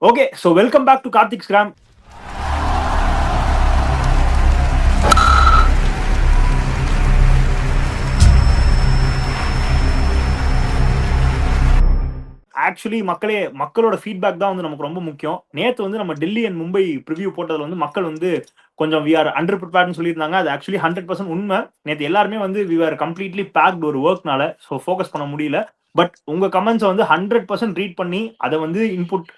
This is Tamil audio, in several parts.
Okay, so welcome back to Karthik's Gram. Actually மக்களோட ஃபீட்பேக் தான் வந்து நமக்கு ரொம்ப முக்கியம். நேத்து வந்து நம்ம டெல்லி அண்ட் மும்பை ப்ரிவ்யூ போட்டதுல வந்து மக்கள் வந்து கொஞ்சம் வி ஆர் அண்டர் ப்ரிப்பேர்ட்னு சொல்லியிருந்தாங்க. அது ஆக்சுவலி 100% உண்மை. நேத்து எல்லாருமே வந்து வி ஆர் கம்ப்ளீட்லி பேக்ட் ஒரு ஒர்க்னால, ஸோ ஃபோக்கஸ் பண்ண முடியல. பட் உங்க கமெண்ட்ஸை வந்து 100% ரீட் பண்ணி அதை வந்து இன்புட்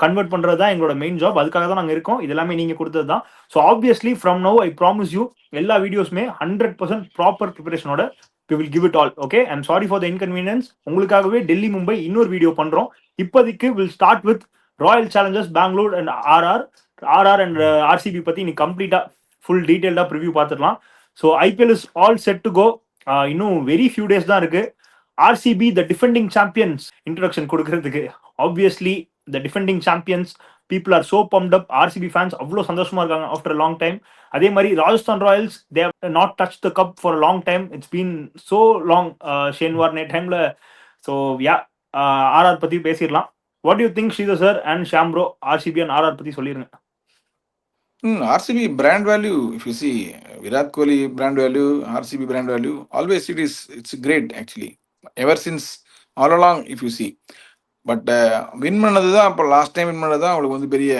கன்வெர்ட் பண்றது தான் எங்களோட மெயின் ஜாப். அதுக்காக தான் நாங்கள் இருக்கோம். இது எல்லாமே நீங்க கொடுத்தது தான். So obviously from now I promise you எல்லா வீடியோஸுமே 100% proper ப்ரிப்பரேஷனோட we will give it all. Okay, I'm sorry for the inconvenience. உங்களுக்காகவே டெல்லி மும்பை இன்னொரு வீடியோ பண்றோம். இப்போதைக்கு will start with royal challengers Bangalore and RR and RCB பத்தி நீ கம்ப்ளீட்டா ஃபுல் டீடைல்டா ப்ரிவ்யூ பார்த்துடலாம். So IPL is all set to go. இன்னும் வெரி ஃபியூ டேஸ் தான் இருக்கு. RCB the defending champions introduction கொடுக்கறதுக்கு. Obviously the defending champions people are so pumped up. RCB fans அவ்வளோ சந்தோஷமா இருக்காங்க ஆஃப்டர் லாங் டைம். அதே மாதிரி Rajasthan Royals they have not touch the cup for long time. It's been so long. Shane Warne டைம்ல. ஸோ யா, ஆர்ஆர் பத்தி பேசிடலாம். What you think Sridhar sir and ஷாம்ப்ரோ, ஆர்சிபி அண்ட் ஆர்ஆர் பத்தி சொல்லிருங்க. RCB brand value, if you see Virat Kohli brand value, RCB brand value, always it's great actually. Ever since all along, if you see. But win பண்ணது தான் இப்போ லாஸ்ட் டைம் வின் பண்ணது தான் அவங்களுக்கு வந்து பெரிய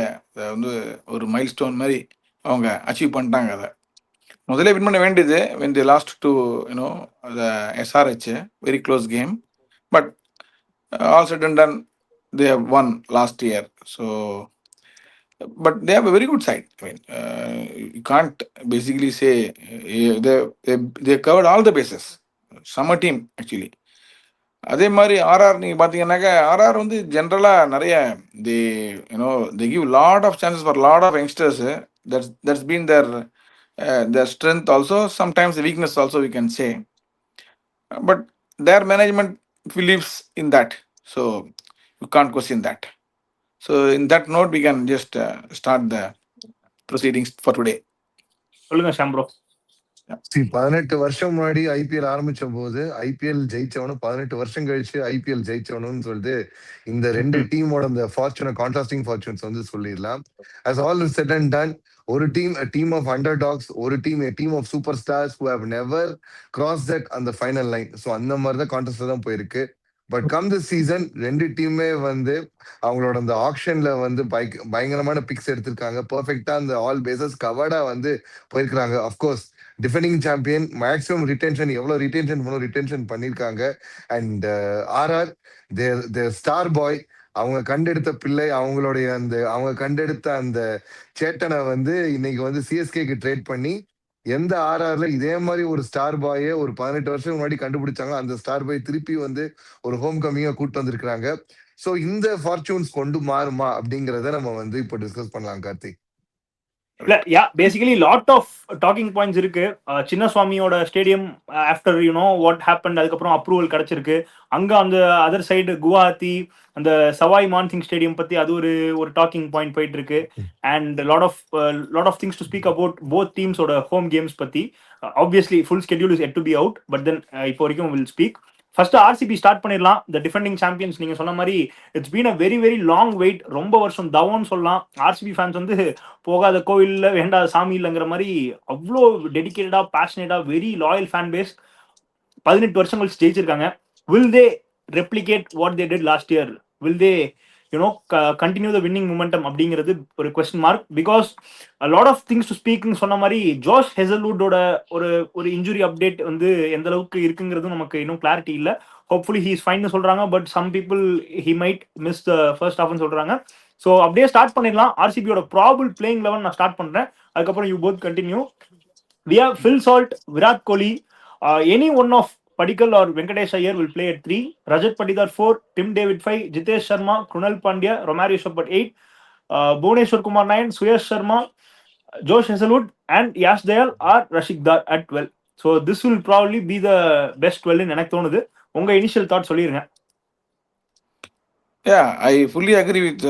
வந்து ஒரு மைல் ஸ்டோன் மாதிரி அவங்க அச்சீவ் பண்ணிட்டாங்க. அதை முதல்ல வின் பண்ண வேண்டியது when they lost to the SRH, very close game, but all said and done they have won last year. So but they have a very good side. I mean, you can't basically say they covered all the bases. Summer team actually. அதே மாதிரி ஆர்ஆர் நீங்கள் பார்த்தீங்கன்னாக்கா ஆர்ஆர் வந்து ஜென்ரலாக நிறைய they give lot of chances for lot of youngsters. That's been their strength also, sometimes the weakness also we can say. But their management believes in that, so you can't question that. So in that note, we can just start the proceedings for today. சொல்லுங்க ஷாம்ப்ரோ. 18 வருஷம் முன்னாடி ஐபிஎல் ஆரம்பிச்ச போது ஐபிஎல் ஜெயிச்சவனும் 18 வருஷம் கழிச்சு ஐபிஎல் ஜெயிச்சவனும் சொல்லிட்டு இந்த ரெண்டு டீமோட அந்த ஃபார்ச்சூன் கான்ட்ராஸ்டிங் ஃபார்ச்சூன்ஸ் வந்து சொல்லிடலாம். as all is said and done, ஒரு team a team of underdogs, ஒரு team a team of superstars who have never crossed that அந்த ஃபைனல் லைன். ஸோ அந்த மாதிரி தான் கான்டெஸ்ட் தான் போயிருக்கு. பட் கம் திஸ் சீசன் ரெண்டு டீமே வந்து அவங்களோட அந்த ஆக்ஷன்ல வந்து பயங்கரமான பிக்ஸ் எடுத்திருக்காங்க. பெர்ஃபெக்டா அந்த ஆல் பேசஸ் கவர்டா வந்து போயிருக்காங்க. Of course defending champion maximum retention எவ்வளவு ரிட்டென்ஷன் பண்ணணும் ரிட்டென்ஷன் பண்ணிருக்காங்க. And RR their star boy, அவங்க கண்டெடுத்த பிள்ளை, அவங்க கண்டெடுத்த அந்த சேட்டனை வந்து இன்னைக்கு வந்து சிஎஸ்கேக்கு ட்ரேட் பண்ணி எந்த ஆர்ஆர்ல இதே மாதிரி ஒரு ஸ்டார் பாயை ஒரு 18 வருஷம் முன்னாடி கண்டுபிடிச்சாங்க, அந்த ஸ்டார் பாய் திருப்பி வந்து ஒரு ஹோம் கம்மிங்கா கூட்டு வந்திருக்காங்க. சோ இந்த ஃபார்ச்சூன்ஸ் கொண்டு மாறுமா அப்படிங்கறத நம்ம வந்து இப்போ டிஸ்கஸ் பண்ணலாம் கார்த்திக். இல்ல yeah, basically lot of talking points இருக்கு. சின்னசுவாமியோட ஸ்டேடியம் ஆஃப்டர் வாட் ஹேப்பன், அதுக்கப்புறம் அப்ரூவல் கிடைச்சிருக்கு. அங்க அந்த அதர் சைடு குவாஹாத்தி அந்த சவாய் மான்சிங் ஸ்டேடியம் பத்தி அது ஒரு டாக்கிங் பாயிண்ட் போயிட்டு இருக்கு. And lot of things to speak about both டீம்ஸோட ஹோம் கேம்ஸ் பத்தி. Obviously full schedule is yet to be out, but then இப்போ வரைக்கும் will speak. First RCB start பண்ணிடலாம். த டிஃபெண்டிங் சாம்பியன்ஸ் நீங்க சொன்ன மாதிரி it's been a very very long wait. ரொம்ப வருஷம் தவம்னு சொல்லலாம். ஆர்சிபி ஃபேன்ஸ் வந்து போகாத கோவில்ல வேண்டாத சாமி இல்லைங்கிற மாதிரி அவ்வளோ டெடிக்கேட்டடா பேஷனேட்டா வெரி லாயல் ஃபேன் பேஸ். 18 வருஷம் கழிச்சு ஜெயிச்சிருக்காங்க. Will they replicate what they did last year? Will they continue the winning momentum அப்படிங்கிறது ஒரு question mark. Because lot of things to ஸ்பீக்னு சொன்ன மாதிரி ஜோஷ் ஹெசல்வுட்டோட ஒரு இன்ஜுரி அப்டேட் வந்து எந்த அளவுக்கு இருக்குங்கிறது நமக்கு இன்னும் கிளாரிட்டி இல்லை. ஹோப்ஃபுல்லி ஹீ இஸ் ஃபைன்னு சொல்றாங்க, but some people he might miss the first ஹாஃப்னு சொல்றாங்க. ஸோ அப்படியே ஸ்டார்ட் பண்ணிடலாம். ஆர்சிபியோட ப்ராபபிள் பிளேயிங் 11 நான் ஸ்டார்ட் பண்றேன். அதுக்கப்புறம் you both continue. We have Phil Salt, Virat Kohli, any one of Padikkal or Venkatesh Iyer will play at 3, Rajat Patidar 4, Tim David 5, Jitesh Sharma, Krunal Pandya, Romario Shop at 8, Bhuvneshwar Kumar 9, Suyash Sharma, Josh Hazelwood and Yash Dayal or Rashik Dar at 12. So this will probably be the best 12 in எனக்கு தோணுது. உங்க இனிஷியல் தாட் சொல்லிருங்க. Yeah, I fully agree with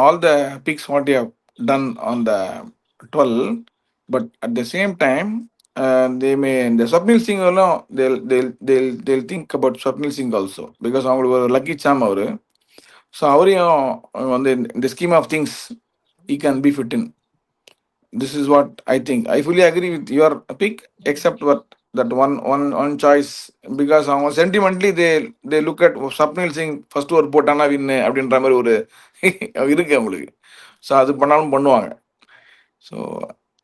all the picks what you have done on the 12, but at the same time they may the Swapnil Singh they'll think about Swapnil Singh also, because அவங்களுக்கு ஒரு லக்கி சாம் அவரு. ஸோ அவரையும் வந்து இந்த scheme of things he can be fit in. This is what I think. I fully agree with your pick, except what that one choice, because அவங்க sentimentally they look at Swapnil Singh first ஒரு போட்டானா வின்னு அப்படின்ற மாதிரி ஒரு இருக்கு அவங்களுக்கு. ஸோ அது பண்ணாலும் பண்ணுவாங்க. So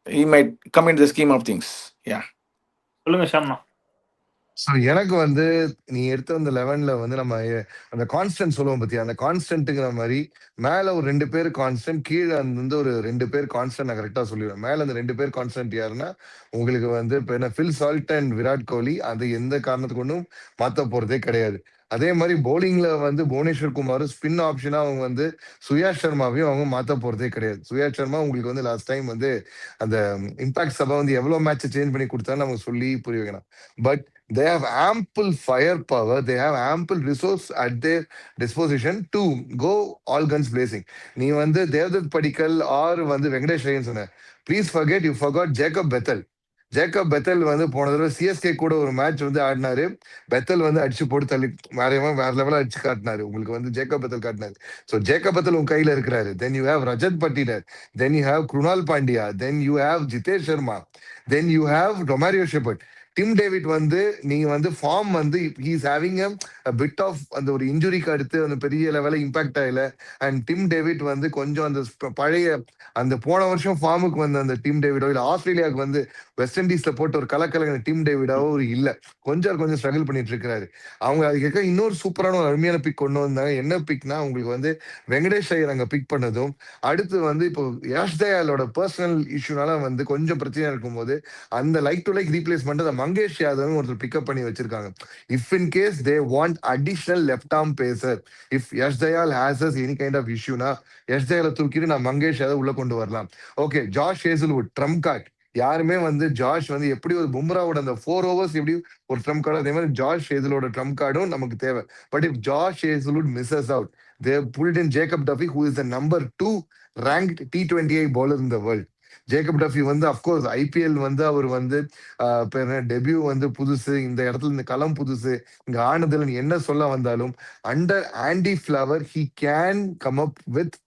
he might come in the scheme of things. Yeah. சொல்லுங்க ஷாம்னா. ஸோ எனக்கு வந்து நீ எடுத்த அந்த 11ல வந்து நம்ம அந்த கான்ஸ்டன்ட் சொல்லுவோம் பத்தியா, அந்த கான்ஸ்டன்ட்டுங்கிற மாதிரி மேல ஒரு 2 பேர் கான்ஸ்டன்ட், கீழே வந்து ஒரு 2 பேர் கான்ஸ்டன்ட். நான் கரெக்டா சொல்லிடுவேன். மேல அந்த 2 பேர் கான்ஸ்டன்ட் யாருன்னா உங்களுக்கு வந்து இப்ப என்ன Phil Salt and Virat Kohli. அது எந்த காரணத்துக்கு ஒன்றும் மாத்த போறதே கிடையாது. அதே மாதிரி போலிங்ல வந்து புவனேஸ்வர் குமார் ஸ்பின் ஆப்ஷனா அவங்க வந்து சுயாஷ் சர்மாவையும் அவங்க மாத்த போறதே கிடையாது. சுயாஷ் சர்மா உங்களுக்கு வந்து லாஸ்ட் டைம் வந்து அந்த இம்பாக்ட் சபா வந்து எவ்வளவு மேட்ச் சேஞ்ச் பண்ணி கொடுத்தான்னு நமக்கு சொல்லி புரிய வைக்கணும். But they have ample firepower, they have ample resource at their disposition to go all guns blazing. நீ வந்து தேவதத் படிக்கல் ஆர் வந்து வெங்கடேஷ் ஐயர் சொன்ன, please forget you forgot Jacob Bethel. Jacob Bethel வந்து போன தடவை சிஎஸ்கே கூட ஒரு மேட்ச் வந்து ஆடினாரு. பெத்தல் வந்து அடிச்சு போட்டு தள்ளி வேற லெவலா அடிச்சு காட்டினாரு. உங்களுக்கு வந்து ஜேக்கப் பெத்தல் காட்டினாரு. ஸோ ஜேக்கப் பெத்தல் உங்க கையில இருக்கிறாரு. Then you have Rajat Patidar, then you have Krunal Pandya, then you have Jitesh Sharma, then you have Romario Shepherd. Tim David வந்து நீங்க வந்து ஃபார்ம் வந்து ஹீஸ் ஹேவிங் பிட் ஆஃப் அந்த ஒரு இன்ஜுரிக்கு அடுத்து அந்த பெரிய லெவலில் இம்பாக்ட் ஆகல. அண்ட் டிம் டேவிட் வந்து கொஞ்சம் அந்த பழைய அந்த போன வருஷம் ஃபார்முக்கு வந்து அந்த டிம் டேவிடோ இல்லை ஆஸ்திரேலியாவுக்கு வந்து வெஸ்ட் இண்டீஸ்ல போட்டு ஒரு கலக்கலங்க டிம் டேவிடாவோ ஒரு இல்ல, கொஞ்சம் ஸ்ட்ரகிள் பண்ணிட்டு இருக்காரு. அவங்க அதுக்கு இன்னொரு சூப்பரான ஒரு அருமையான பிக் கொண்டு வந்தாங்க. என்ன பிக்னா உங்களுக்கு வந்து வெங்கடேஷ் ஐயர் அங்க பிக் பண்ணதும், அடுத்து வந்து இப்போ யாஷ் தயாலோட பர்சனல் இஷ்யூனால வந்து கொஞ்சம் பிரச்சனையா இருக்கும்போது அந்த லைக் டு லைக் ரீப்ளேஸ்மெண்ட் அந்த மங்கேஷ் யாதவ் ஒருத்தர் பிக்கப் பண்ணி வச்சிருக்காங்க. If in case they want additional left arm pacer, if Yash Dayal has any kind of இஷ்யூனா யஷ் தயாலை தூக்கிட்டு நான் மங்கேஷ் யாதவ் உள்ள கொண்டு வரலாம். Okay, Josh Hazlewood trump card. யாருமே வந்து ஜாஷ் வந்து எப்படி ஒரு பும்ராவோட அந்த 4 overs எப்படி ஒரு ட்ரம்ப் கார்டு, அதே மாதிரி ஜாஷ் ஹேசலோட ட்ரம்ப் கார்டும் நமக்கு தேவை. But if Josh Hazlewood misses out, they have pulled in Jacob Duffy, who is the number 2 ranked T20I bowler in the world. Jacob Duffy வந்து அப்கோர்ஸ் ஐபிஎல் வந்து அவர் வந்து டெபியூ வந்து புதுசு, இந்த இடத்துல இந்த களம் புதுசு, இங்க ஆனதுல என்ன சொல்ல வந்தாலும் under aunty flower he can come up with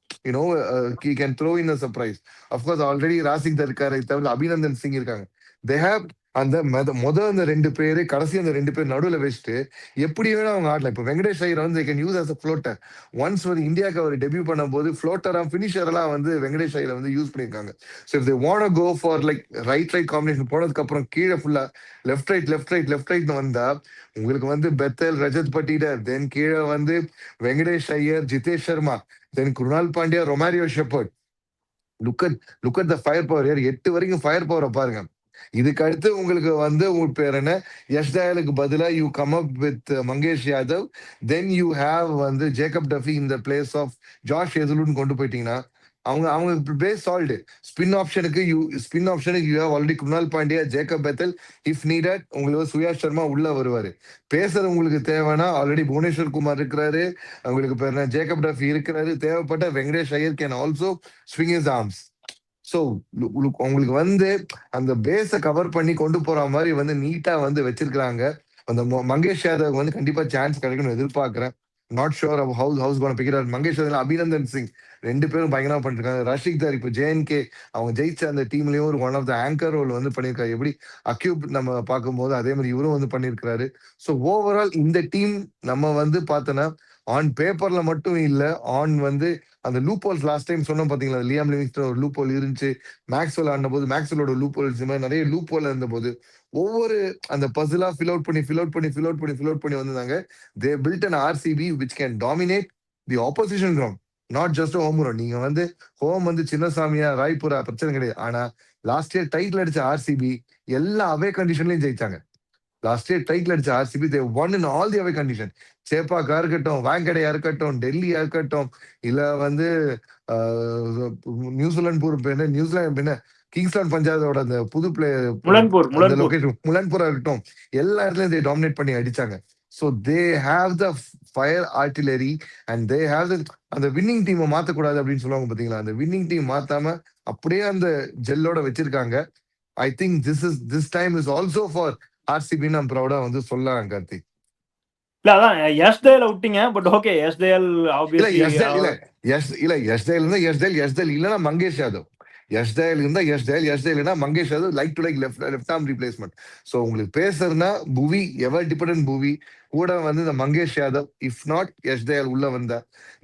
he can throw in a surprise. Of course already Rasik இருக்காரு, தவிர அபிநந்தன் சிங் இருக்காங்க. they have அந்த அந்த 2 பேரு கடைசி அந்த 2 பேர் நடுவில் வச்சுட்டு எப்படி வேணும் அவங்க ஆடலாம். இப்போ வெங்கடேஷ் ஐயர் வந்து can use as a floater. Once ஒரு இந்தியாவுக்கு அவர் டெபியூ பண்ணும் போது ஃப்ளோட்டரா ஃபினிஷரெல்லாம் வந்து வெங்கடேஷ் ஐயரை வந்து யூஸ் பண்ணியிருக்காங்க. So if they want go for like right combination போனதுக்கு அப்புறம் கீழே ஃபுல்லா லெஃப்ட் ரைட்னு வந்தா உங்களுக்கு வந்து பெத்தல், ரஜத் பட்டிடர், தென் கீழே வந்து Venkatesh Iyer, Jitesh Sharma, then Krunal Pandya, Romario Shepherd. Look at the fire power. 8 வரைக்கும் ஃபயர் பவரை பாருங்க. இதுக்கு அடுத்து உங்களுக்கு வந்து உங்க பேர் என்ன, யஷ் தயாலுக்கு பதிலா you come up with Mangesh Yadav, then you have வந்து Jacob Duffy in the place of Josh Hazlewood கொண்டு போயிட்டீங்கன்னா அவங்க பேஸ் சால்டு. ஸ்பின் ஆப்ஷனுக்கு you have already Krunal Pandya, Jacob Bethell. If needed உங்களுக்கு சுயாஷ் சர்மா உள்ள வருவாரு. பேசுறது உங்களுக்கு தேவைன்னா ஆல்ரெடி புவனேஸ்வர் குமார் இருக்கிறாரு, உங்களுக்கு பேர் ஜேக்கப் டஃபி இருக்கிறாரு. தேவைப்பட்ட Venkatesh Iyer can also swing his arms. So உங்களுக்கு வந்து அந்த பேஸை கவர் பண்ணி கொண்டு போற மாதிரி வந்து நீட்டா வந்து வச்சிருக்கிறாங்க. அந்த மங்கேஷ் யாதவ் வந்து கண்டிப்பா சான்ஸ் கிடைக்கும்னு எதிர்பார்க்கிறேன். Not sure how's gonna pick it up. Mangesh Yadav, Abhinandan Singh 2 பேரும் பயங்கரமா பண்ணிருக்காங்க. ரஷிக் தார் இப்போ ஜேஎன்கே அவங்க ஜெயிச்ச அந்த டீம்லயும் ஒரு one of the anchor role வந்து பண்ணிருக்காரு. எப்படி அக்யூப் நம்ம பார்க்கும்போது அதே மாதிரி இவரும் வந்து பண்ணிருக்காரு. ஸோ ஓவரால் இந்த டீம் நம்ம வந்து பார்த்தோன்னா ஆன் பேப்பர்ல மட்டும் இல்ல, ஆன் வந்து அந்த லூப் ஹோல்ஸ் லாஸ்ட் டைம் சொன்னோம் பாத்தீங்களா, லியாம் லிவிங்ஸ்டன் ஒரு லூப் ஹோல் இருந்துச்சு, மேக்ஸ்வெல் ஆடின போது மேக்ஸ்வெலோட லூப் ஹோல்ஸ் மாதிரி நிறைய லூப் ஹோல் இருந்த போது ஒவ்வொரு அந்த பசிலா ஃபில் அவுட் பண்ணி வந்தாங்க. They built an RCB which can dominate the opposition ground, not just home ground. நீங்க வந்து ஹோம் வந்து சின்னசாமியா, ராய்புரா பிரச்சனை கிடையாது. ஆனா லாஸ்ட் இயர் டைட்டில் அடிச்ச ஆர்சிபி எல்லா அவே கண்டிஷன்லயும் ஜெயிச்சாங்க. லாஸ்ட் இயர் டைட்டில் அடிச்ச RCB they won in all the away condition. சேப்பாக்கா இருக்கட்டும், வாங்கடையா இருக்கட்டும், டெல்லியா இருக்கட்டும், இல்ல வந்து நியூசிலாந்து கிங்ஸ்லாந்து பஞ்சாபோட அந்த புது பிளேயர் அந்த லொகேஷன் முலன்பூரா இருக்கட்டும், எல்லா இடத்துலயும் தே டாமினேட் பண்ணி அடிச்சாங்க. So they have the fire artillery and they have அந்த வின்னிங் டீமை மாத்தக்கூடாது அப்படின்னு சொல்லுவாங்க பாத்தீங்களா, அந்த வின்னிங் டீம் மாத்தாம அப்படியே அந்த ஜெல்லோட வச்சிருக்காங்க. I think this time is also for RCB. நான் ப்ரௌடா வந்து சொல்லலாம் கார்த்திக். இல்ல அதான் எஸ் தயல் விட்டீங்க, பட் ஓகே எஸ் தயல் இல்ல ஆப்வியஸ்லி யஷ்தேல் இல்ல யஷ்தேல் இருந்தா யஷ்தேல் இல்லைன்னா மங்கேஷ் யாதவ். யஷ்தேல் இருந்தா யஷ்தேல் இல்லைன்னா Mangesh Yadav, like to like left arm replacement. So உங்களுக்கு பேசுறதுன்னா புவி எவர் டிபெண்டன்ட் புவி கூட வந்து இந்த மங்கேஷ் யாதவ், இஃப் நாட் யஷ்தேல் உள்ள வந்தா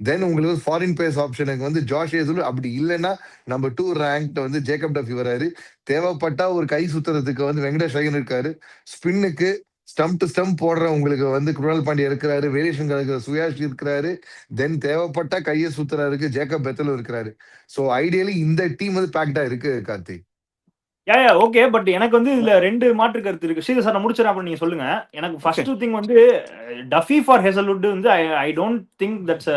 தென் உங்களுக்கு ஃபாரின் பேஸ் ஆப்ஷனுக்கு வந்து ஜாஷ் ஹேசல். அப்படி இல்லைன்னா நம்பர் 2 ரேங்க்ட் வந்து ஜேக்கப் டஃபி வராரு. தேவைப்பட்டா ஒரு கை சுத்துறதுக்கு வந்து வெங்கடேஷ் ஐயர் இருக்காரு. ஸ்பின்னுக்கு ஸ்டம்ப் டு ஸ்டம்ப் போடுற உங்களுக்கு வந்து குருணால் பாண்டியா இருக்கிறாரு. வேரியேஷன் இருக்கிற சுயாஷ் இருக்கிறாரு. தென் தேவைப்பட்டா கையை சுத்துறாருக்கு ஜேக்கப் பெத்தலும் இருக்கிறாரு. ஸோ ஐடியலி இந்த டீம் வந்து பேக்டா இருக்கு கார்த்தி. யா ஓகே, பட் எனக்கு வந்து இதுல 2 மாற்று கருத்து இருக்கு. ஸ்ரீதர் சார் நான் முடிச்சிடறேன், அப்புறம் நீங்க சொல்லுங்க. எனக்கு ஓகே ஃபர்ஸ்ட் திங் வந்து டஃபி ஃபார் ஹேசல்வுட் வந்து I don't think that's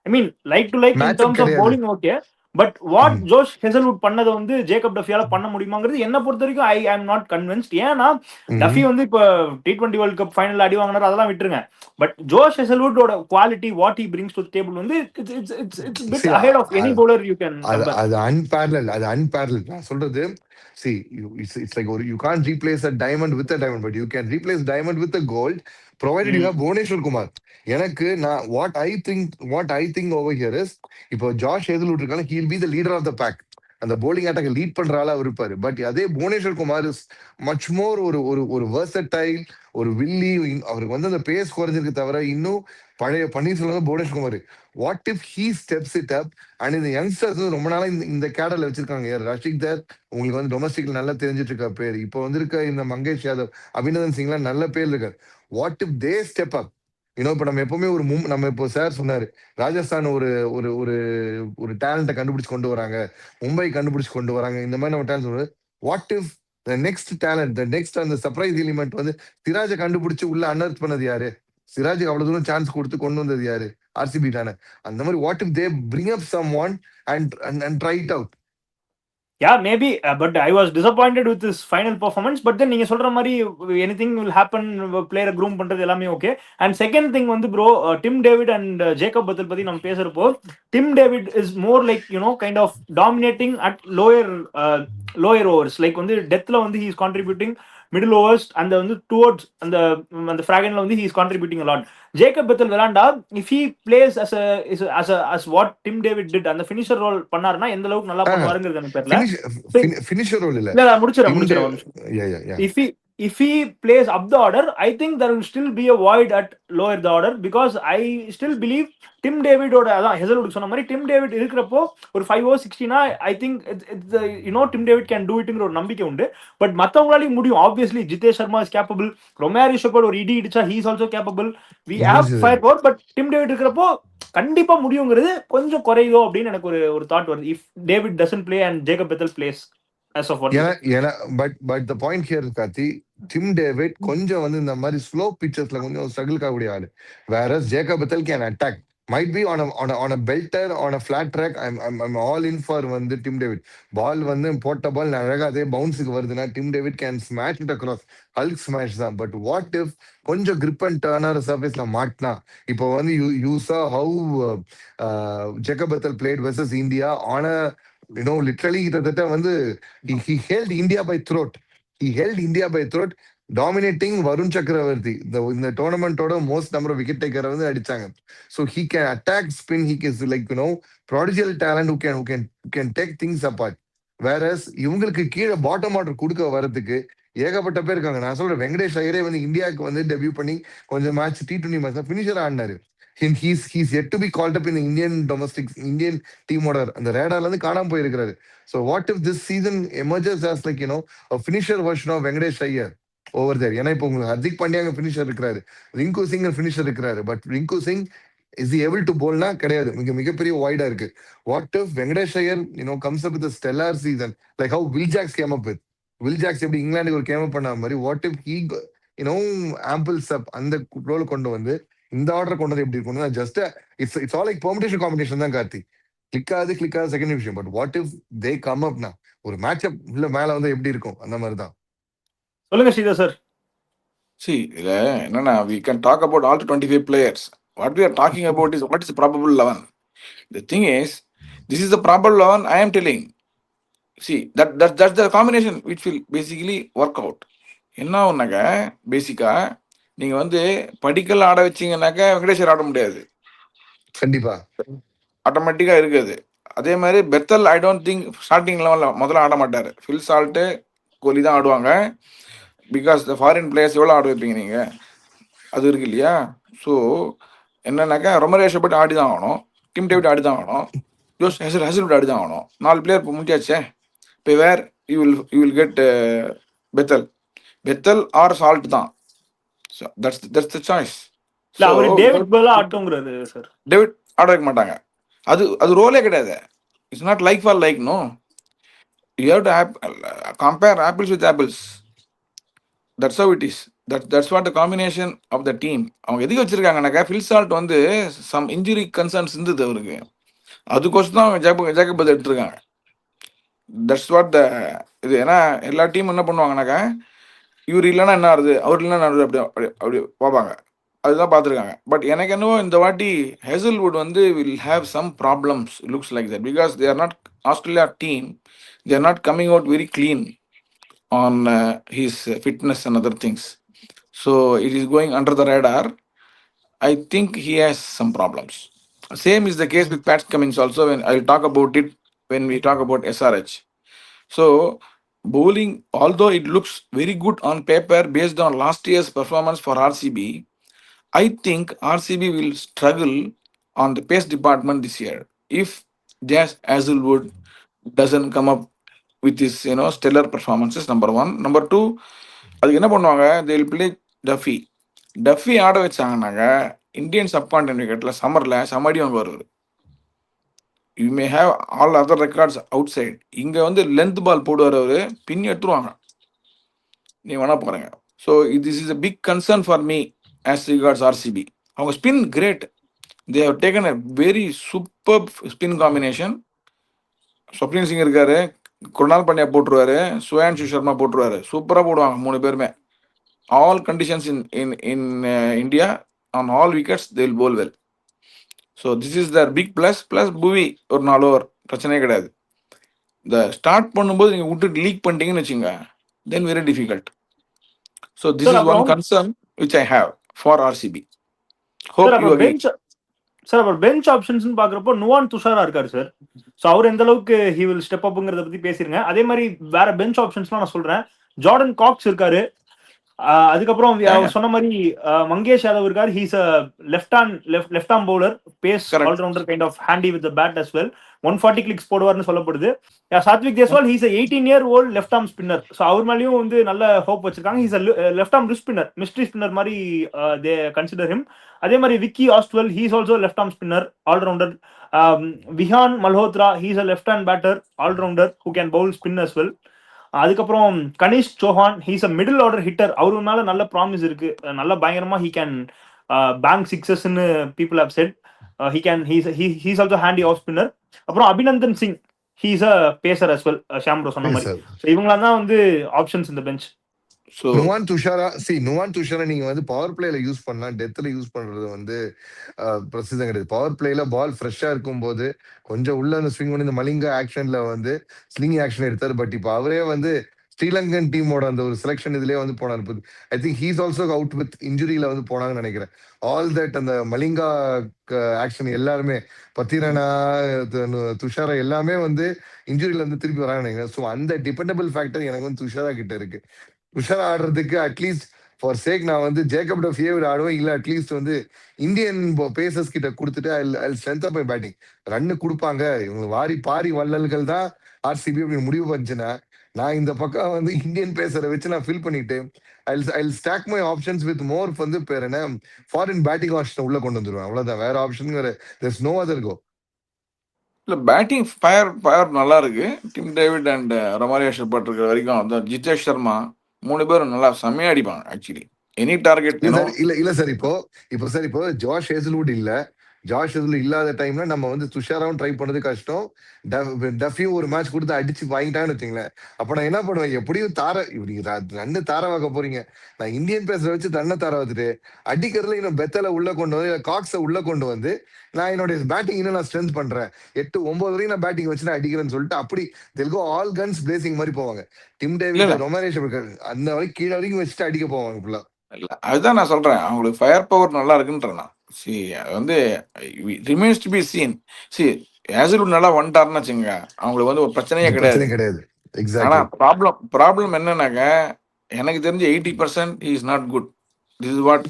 I mean like to like in match terms of கிடையாது. bowling okay, but what Josh Hazlewood பண்ணதை வந்து ஜேக்கப் டஃபியால பண்ண முடியுமாங்கிறது என்ன பொறுத்த வரைக்கும் ஐ ஆம் நாட் கன்வின்ஸ்ட். ஏன்னா டஃபி வந்து இப்போ T20 வேர்ல்ட் கப் ஃபைனல் அடி வாங்கினார், அதெல்லாம் விட்டுருங்க. பட் ஜோஷ் ஹேசல்வுட்டோட quality what he brings to table வந்து it's bit ahead of any bowler you can அது compare. அது அன்பேரல். நான் சொல்றது see it's like you can't replace a diamond with a diamond, but you can replace diamond with a gold provided you have Bhubaneswar Kumar. எனக்கு நான் what I think over here is இப்போ ஜாஷ் ஹேசல்வுட் இருக்கான he will be the leader of the pack. அந்த போலிங் அட்டாக் லீட் பண்ற ஆளா இருப்பாரு. பட் அதே Bhuvneshwar Kumar is much more ஒரு ஒரு ஒரு வெர்சடைல், ஒரு வில்லி. அவருக்கு வந்து அந்த பேஸ் குறைஞ்சிருக்கு தவிர இன்னும் பழைய Panneerselvam Bhuvneshwar Kumar. What if he steps it up and இந்த யங்ஸ்டர்ஸ் ரொம்ப நாளா இந்த கேடர்ல வச்சிருக்காங்க. ரஷிக் தர் உங்களுக்கு வந்து டொமஸ்டிக்ல நல்லா தெரிஞ்சிட்டு இருக்க பேர். இப்போ வந்திருக்க இந்த மங்கேஷ் யாதவ், அபிநந்தன் சிங்லாம் நல்ல பேர் இருக்காரு. What if they step up? இப்ப நம்ம எப்பவுமே நம்ம இப்போ சார் சொன்னாரு ராஜஸ்தான் ஒரு ஒரு ஒரு ஒரு டேலண்ட்டை கண்டுபிடிச்சு கொண்டு வராங்க, மும்பை கண்டுபிடிச்சு கொண்டு வராங்க, இந்த மாதிரி நம்ம டேலண்ட் சொல்றது. What if the next talent, the next அந்த சர்ப்ரைஸ் எலிமெண்ட் வந்து சிராஜை கண்டுபிடிச்சு உள்ள அனர்த் பண்ணது யாரு? சிராஜுக்கு அவ்வளவு தூரம் சான்ஸ் கொடுத்து கொண்டு வந்தது யாரு? ஆர்சிபி தானே. அந்த மாதிரி what if they bring up someone and try it out. Yeah, maybe, but I was disappointed with his final performance. But then நீங்க சொல்ற மாதிரி anything will happen, player groom பண்றது எல்லாமே ஓகே. And second thing வந்து bro, Tim David and Jacob Bethel பத்தி நம்ம பேசுறப்போ, Tim David is more like kind of dominating at lower overs. Like வந்து டெத்ல வந்து he is contributing, middle overs and வந்து towards அந்த ஃபிராகன்ல வந்து he is contributing a lot. Jacob Bethel விளாண்டா if he plays as what Tim David did, அந்த finisher role பண்ணாருன்னா எந்த அளவுக்கு நல்லா பண்ணுவாருங்கிறது எனக்கு தெரியல. ஃபினிஷர் ரோல் இல்ல. இல்ல முடிச்சிடறேன். If he plays up the order, I think there will still be a void at lower the order, because I still believe Tim David ஓட அதான் ஹெசல்வுட் சொன்ன மாதிரி Tim David இருக்கிறப்போ ஒரு 5 over 60 I think Tim David can do itங்கிற ஒரு நம்பிக்கை உண்டு. பட் மத்தவங்களாலையும் முடியும். Obviously Jitesh Sharma is capable, Romario Shepherd ஒரு இடி இடிச்சா he is also capable, we have fire power. But Tim David இருக்கிறப்போ கண்டிப்பா முடியுங்கிறது கொஞ்சம் குறையுதோ அப்படின்னு எனக்கு ஒரு தாட் வருது. If David doesn't play and Jacob Bethel plays as of what. But the point here Karthi, Tim David கொஞ்சம் வந்து இந்த மாதிரி ஸ்லோ பிச்சர்ஸ்ல கொஞ்சம் ஸ்ட்ரகிள் ஆகக்கூடிய ஆளு. வேற Jacob Bethel can attack, might be on a belter, on a flat track. I'm all in for வந்து டிம் டேவிட். பால் வந்து போட்ட பால் அழகா அதே பவுன்ஸுக்கு வருதுன்னா Tim David can smash it across. Hulk smash தான். பட் வாட் இஃப் கொஞ்சம் கிரிப் அண்ட் டர்னர் சர்ஃபேஸ்ல மாட்டினா, இப்போ வந்து you saw how Jacob Bethel played versus India on a literally கிட்டத்தட்ட வந்து he held India by throat. Dominating Varun Chakravarthy இந்த டோர்னமெண்டோட மோஸ்ட் நம்பர் விக்கெட் டேக்கர் வந்து அடிச்சாங்க. So he can attack spin, he is like prodigious talent who can take things apart. வேறஸ் இவங்களுக்கு கீழே பாட்டம் ஆர்டர் கொடுக்க வரதுக்கு ஏகப்பட்ட பேர் இருக்காங்க. நான் சொல்றேன் வெங்கடேஷ் ஐயரே வந்து இந்தியாவுக்கு வந்து டெபியூ பண்ணி கொஞ்சம் மேட்ச் T20 மேட்ச் ஃபினிஷர் ஆடினாரு. He's yet to be called up in the Indian team order. அந்த ரேடார்ல இருந்து காணாம போயிருக்காரு. So what if this season emerges as like a finisher version of Venkatesh Iyer over there? ஏன்னா இப்போ உங்களுக்கு ஹர்திக் பாண்டியா ஃபினிஷர் இருக்கிறாரு, ரிங்கு சிங் ஃபினிஷர் இருக்கிறாரு. But Rinku Singh is able to போல்னா கிடையாது. மிகப்பெரிய வைடா இருக்கு. What if Venkatesh Iyer comes up with stellar season like how Will Jacks came up with. Will Jacks எப்படி இங்கிலாந்துக்கு ஒரு கேம் அப் பண்ண மாதிரி, what if he ambles up அந்த ரோல் கொண்டு வந்து இந்த ஆர்டர் கொண்டு வந்து எப்படி இருக்கும்? Just it's all like permutation competition தான் கார்த்தி. கிளிக் ஆகுது செகண்ட் விஷயம். But what if they come அப்னா ஒரு மேட்ச் அப் உள்ள மேல வந்து எப்படி இருக்கும்? அந்த மாதிரி தான். சொல்லுங்க ஸ்ரீதர் சார். See, என்னன்னா we can talk about all the 25 players. What we are talking about is what is the probable 11. The thing is, this is the probable 11 I am telling. See, that's the combination which will basically work out. என்ன ஒன்னாக்க பேசிக்கா நீங்க வந்து படிக்கல் ஆட வச்சீங்கன்னாக்கா வெங்கடேஸ்வர் ஆட முடியாது, கண்டிப்பா. ஆட்டோமேட்டிக்கா இருக்குது. அதே மாதிரி Bethel I don't think starting லெவல்ல முதல்ல ஆட மாட்டாரு. ஃபில் சால்ட்டு கோலி தான் ஆடுவாங்க. பிகாஸ் த ஃபாரின் பிளேயர்ஸ் எவ்வளோ ஆட வைப்பீங்க நீங்க, அது இருக்கு இல்லையா? ஸோ என்னன்னாக்கா ரொமரேஷை போட்டு ஆடி தான் ஆகணும், டிம் டேவிட் ஆடி தான் ஆகணும், ஜோஸ் ஹெசல்வுட் ஆடி தான் ஆகணும். 4 பிளேயர் இப்போ முடிச்சாச்சே. இப்போ where you will get Bethell or Salt தான். So that's the choice. இல்ல ஸோ அவரு டேவிட் பேலா ஆட்டோங்கிறாரு சார். டேவிட் ஆட வைக்க மாட்டாங்க. அது அது ரோலே கிடையாது. It's not like for like, no. You have to compare apples with apples. That's how it is. That's what the combination of the team. அவங்க எதுக்கு வச்சிருக்காங்கனாக்கா ஃபில் சால்ட் வந்து சம் இன்ஜுரி கன்சர்ன்ஸ் இருந்தது அவருக்கு, அதுக்கோசம் தான் அவங்க ஜேக்கப் எடுத்துருக்காங்க. தட்ஸ் வாட் த இது. ஏன்னா எல்லா டீம் என்ன பண்ணுவாங்கனாக்கா இவர் இல்லைன்னா என்ன ஆகுது, அவர் இல்லைன்னா என்ன ஆகுது, அப்படி அப்படி அப்படி பார்ப்பாங்க. அதுதான் பார்த்துருக்காங்க. பட் எனக்கு என்னவோ இந்த வாட்டி ஹேசல்வுட் வந்து will have some problems, looks like that, because they are not Australia team, they are not coming out very clean on his fitness and other things. So it is going under the radar. I think he has some problems. Same is the case with Pat Cummins also, when I'll talk about it when we talk about SRH. So bowling, although it looks very good on paper based on last year's performance for RCB, I think RCB will struggle on the pace department this year if Jas Hazlewood doesn't come up with his stellar performances. Number one. Number two, அதுக்கு என்ன பண்ணுவாங்க, they will play டஃபி ஆட வச்சாங்கன்னாங்க இந்தியன் சப்கான்டினென்ட் கிரிக்கெட்ல சம்மர்ல சமடி அவங்க வருவார். You may have all other records outside. இங்க வந்து லென்த் பால் போடுவார் அவரு, பின் எடுத்துருவாங்க. நீ வேணா பாருங்க. So this is a big concern for me as regards RCB. அவங்க spin great, they have taken a very super spin combination. Swapnil Singh இருக்காரு, குருணால் பாண்டியா போட்டுருவாரு, சுயான்ஷு சர்மா போட்டுருவாரு, சூப்பராக போடுவாங்க 3 பேருமே. All conditions in India, on all wickets they will bowl well. So this is their big plus. Plus புவி ஒரு 4 ஓவர் பிரச்சனையே கிடையாது. இந்த ஸ்டார்ட் பண்ணும்போது நீங்கள் விட்டு லீக் பண்ணிட்டீங்கன்னு வச்சுங்க, then very difficult. So this sir is one அப்புறம் concern which I have for RCB. Hope sir you அப்புறம் agree. பெஞ்ச் சார் அப்புறம் பெஞ்ச் ஆப்ஷன்ஸ் பாக்குறப்போ நுவான் துஷாரா இருக்காரு சார். ஸோ அவர் எந்த அளவுக்கு ஹி வில் ஸ்டெப் அப்புங்கிறத பத்தி பேசிருங்க. அதே மாதிரி வேற பெஞ்ச் ஆப்ஷன்ஸ்லாம் நான் சொல்றேன். ஜார்டன் காக்ஸ் இருக்காரு. அதுக்கப்புறம் அவர் சொன்ன மாதிரி மங்கேஷ் யாதவ் இருக்காரு. He's a left arm bowler, pace allrounder, kind of handy with bat as well. 140 clicks போடுவார்னு சொல்லப்படுது. Sathvik Jaiswal he's 18-year-old left arm spinner. So அவர் மேலேயும் வந்து நல்ல ஹோப் வச்சிருக்காங்க. He's left arm spinner, mystery spinner மாதிரி தே கன்சிடர் ஹிம். அதே மாதிரி Vicky Ostwal, he's also left arm spinner, allrounder. Vihaan Malhotra, he's a left hand batter, allrounder who can bowl spin as well. அதுக்கப்புறம் Kanish Chauhan, he's a middle order hitter. அவரு மேல நல்ல ப்ராமிஸ் இருக்கு, நல்ல பயங்கரமா ஹீ கேன் பேங்க் சிக்ஸஸ்ன்னு people have said. He's also handy off spinner. அப்புறம் Abhinandan Singh, he's a pacer as well, ஷாம்ரோ சொன்ன மாதிரி. இவங்களாம் தான் வந்து ஆப்ஷன்ஸ் இந்த பெஞ்ச். நுவான் துஷாரா நீங்க வந்து பவர் பிளேல யூஸ் பண்ணலாம், டெத்ல யூஸ் பண்றது வந்து பிரசிதம் கிடையாது. பவர் பிளேல பால் ஃப்ரெஷ்ஷா இருக்கும் போது கொஞ்சம் உள்ள அந்த ஸ்விங் பண்ணி இந்த மலிங்கா ஆக்ஷன்ல வந்து ஸ்லிங் ஆக்ஷன் எடுத்தாரு. பட் இப்போ அவரே வந்து ஸ்ரீலங்கன் டீமோட அந்த ஒரு செலக்ஷன் இதுலயே வந்து போனார். I think he's also out with இன்ஜுரியில வந்து போனாங்கன்னு நினைக்கிறேன். ஆல் தட் அந்த மலிங்கா ஆக்ஷன் எல்லாருமே, பத்திரனா, துஷாரா எல்லாமே வந்து இன்ஜுரியில இருந்து திருப்பி வராங்க நினைக்கிறேன். ஸோ அந்த டிபெண்டபிள் ஃபேக்டர் எனக்கு வந்து துஷாரா கிட்ட இருக்கு. துஷாரா ஆடுறதுக்கு அட்லீஸ்ட் ஃபார் சேக் நான் வந்து ஜேக்கப் டஃபியே ஆடுவேன், இல்ல அட்லீஸ்ட் வந்து இந்தியன் பேசர்ஸ் கிட்ட கொடுத்துட்டு I strength up my batting. Run கொடுப்பாங்க இவங்க, வாரி பாரி வள்ளல்கள் தான் ஆர்சிபி அப்படின்னு முடிவு பண்ணுச்சுன்னா, நான் இந்த பக்கம் வந்து இந்தியன் பேசரை வச்சு நான் ஃபில் பண்ணிட்டு I stack my options with more வந்து பேர் என்ன ஃபாரின் பேட்டிங் ஆப்ஷன் உள்ள கொண்டு வந்துருவேன். அவ்வளவுதான், வேற option there's no other go. இல்லை, பேட்டிங் ஃபயர் நல்லா இருக்கு. Tim David and Romario Shepherd இருக்கிற வரைக்கும் அந்த ஜிதேஷ் சர்மா 3 பேரும் நல்லா செம்மையா அடிப்பாங்க. ஆக்சுவலி எனி டார்கெட் இல்ல சார், இப்போ ஜாஷ் ஹேசல்வுட் இல்லாத டைம்ல நம்ம வந்து துஷாராவும் ட்ரை பண்ணது கஷ்டம். டஃபியும் ஒரு மேட்ச் கொடுத்து அடிச்சு வாங்கிட்டான்னு வச்சுங்களேன். அப்ப நான் என்ன பண்ணுவேன், எப்படியும் இப்படி ரன்னு தாரவாக்க போறீங்க, நான் இந்தியன் பேச வச்சு தன்னை தாராவதுட்டு அடிக்கிறதுல இன்னும் பெத்தல உள்ள கொண்டு வந்து, காக்ஸை உள்ள கொண்டு வந்து நான் என்னுடைய பேட்டிங் இன்னும் நான் ஸ்ட்ரென்த் பண்றேன், 8-9 வரையும் நான் பேட்டிங் வச்சு நான் அடிக்கிறேன்னு சொல்லிட்டு அப்படி தெல்கோ ஆல் கன்ஸ் பிளேசிங் மாதிரி போவாங்க. டிம் டேவிட், ரொமாரியோ ஷெப்பர்ட் அந்த வரைக்கும் கீழே வரைக்கும் வச்சுட்டு அடிக்க போவாங்க ஃபுல்லா. இல்ல அதுதான் நான் சொல்றேன். அவங்களுக்கு ஃபயர் பவர் நல்லா இருக்குன்றேன் நான். சி அது வந்து remains to be seen. C Hazlewood நல்லா வந்துட்டாருன்னு வச்சுக்கோங்க, அவங்களுக்கு வந்து ஒரு பிரச்சனையே இந்த கிடையாது. பிரச்சனையே கிடையாது. ஆனா எக்ஸாக்ட்லி. ப்ராப்ளம் என்னன்னாக்க, எனக்கு தெரிஞ்சு 80% he is not good. This is what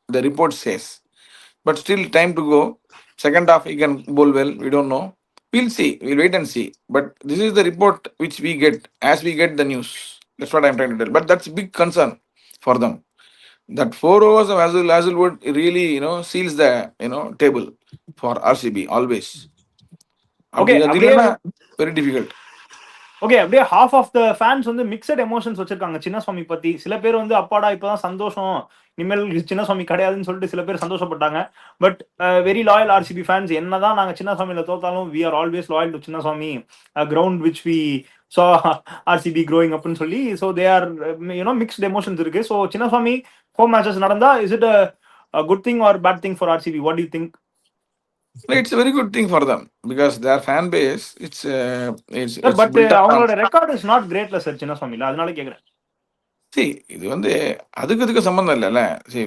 the report says. But still time to go. Second half he can bowl well. We don't know. We'll see. We'll wait and see. But this is the report which we get as we get the news. That's what I'm trying to tell. But that's a big concern for them. That 4 overs of Hazelwood really, seals the table for RCB always. Okay அது அப்படியே இல்லைன்னா வெரி டிஃபிகல்ட். ஓகே அப்படியே ஹாஃப் ஆஃப் த ஃபேன்ஸ் வந்து மிக்சட் எமோஷன்ஸ் வச்சிருக்காங்க சின்னசுவாமி பத்தி. சில பேர் வந்து அப்பாடா இப்பதான் சந்தோஷம், இனிமேல் சின்னசுவாமி கிடையாதுன்னு சொல்லிட்டு சில பேர் சந்தோஷப்பட்டாங்க. But very loyal RCB fans, என்னதான் நாங்க சின்னசுவாமியில தோத்தாலும் we are always loyal to Chinnaswamy ground which we saw RCB growing அப்னு சொல்லி. So they are mixed emotions இருக்கு. ஸோ சின்னசுவாமி ஹோம் மேட்சஸ் நடந்தா is it good thing or bad thing for RCB? What you think? It's a very good thing for them because their fan base, it's but built up on. அவங்களோட ரெக்கார்ட் இஸ் நாட் கிரேட்ல சார் சின்னசுவாமியில, அதனால கேக்குறேன். See, இது வந்து அதுக்கு சம்பந்தம் இல்லைல்ல. See,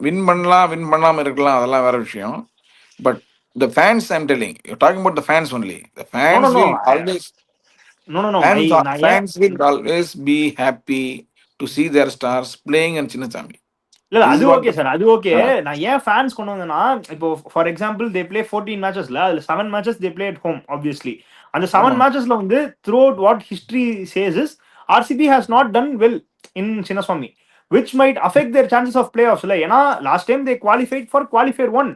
வின் பண்ணலாம், வின் பண்ணாம இருக்கலாம், அதெல்லாம் வேற விஷயம். But the fans, I'm telling you, you're talking about the fans only. The know fans know know will always know know know நான் ஏன் fans will always be happy to see their stars playing in Chinnaswamy. இல்ல This அது is what ஓகே சார், அது ஓகே. uh, நான் ஏன் ஃபேன்ஸ் கொண்டு வந்தேன்னா, இப்போ ஃபார் எக்ஸாம்பிள் தே பிளே 14 மேட்சஸ்ல அதுல 7 matches they play at home obviously. அந்த 7 ஆமா. மேட்சஸ்ல வந்து throughout what history says is RCB has not done well in Chinnaswamy, which might affect their chances of play ஆஃப்ஸ்ல. ஏன்னா last time they qualified for qualifier 1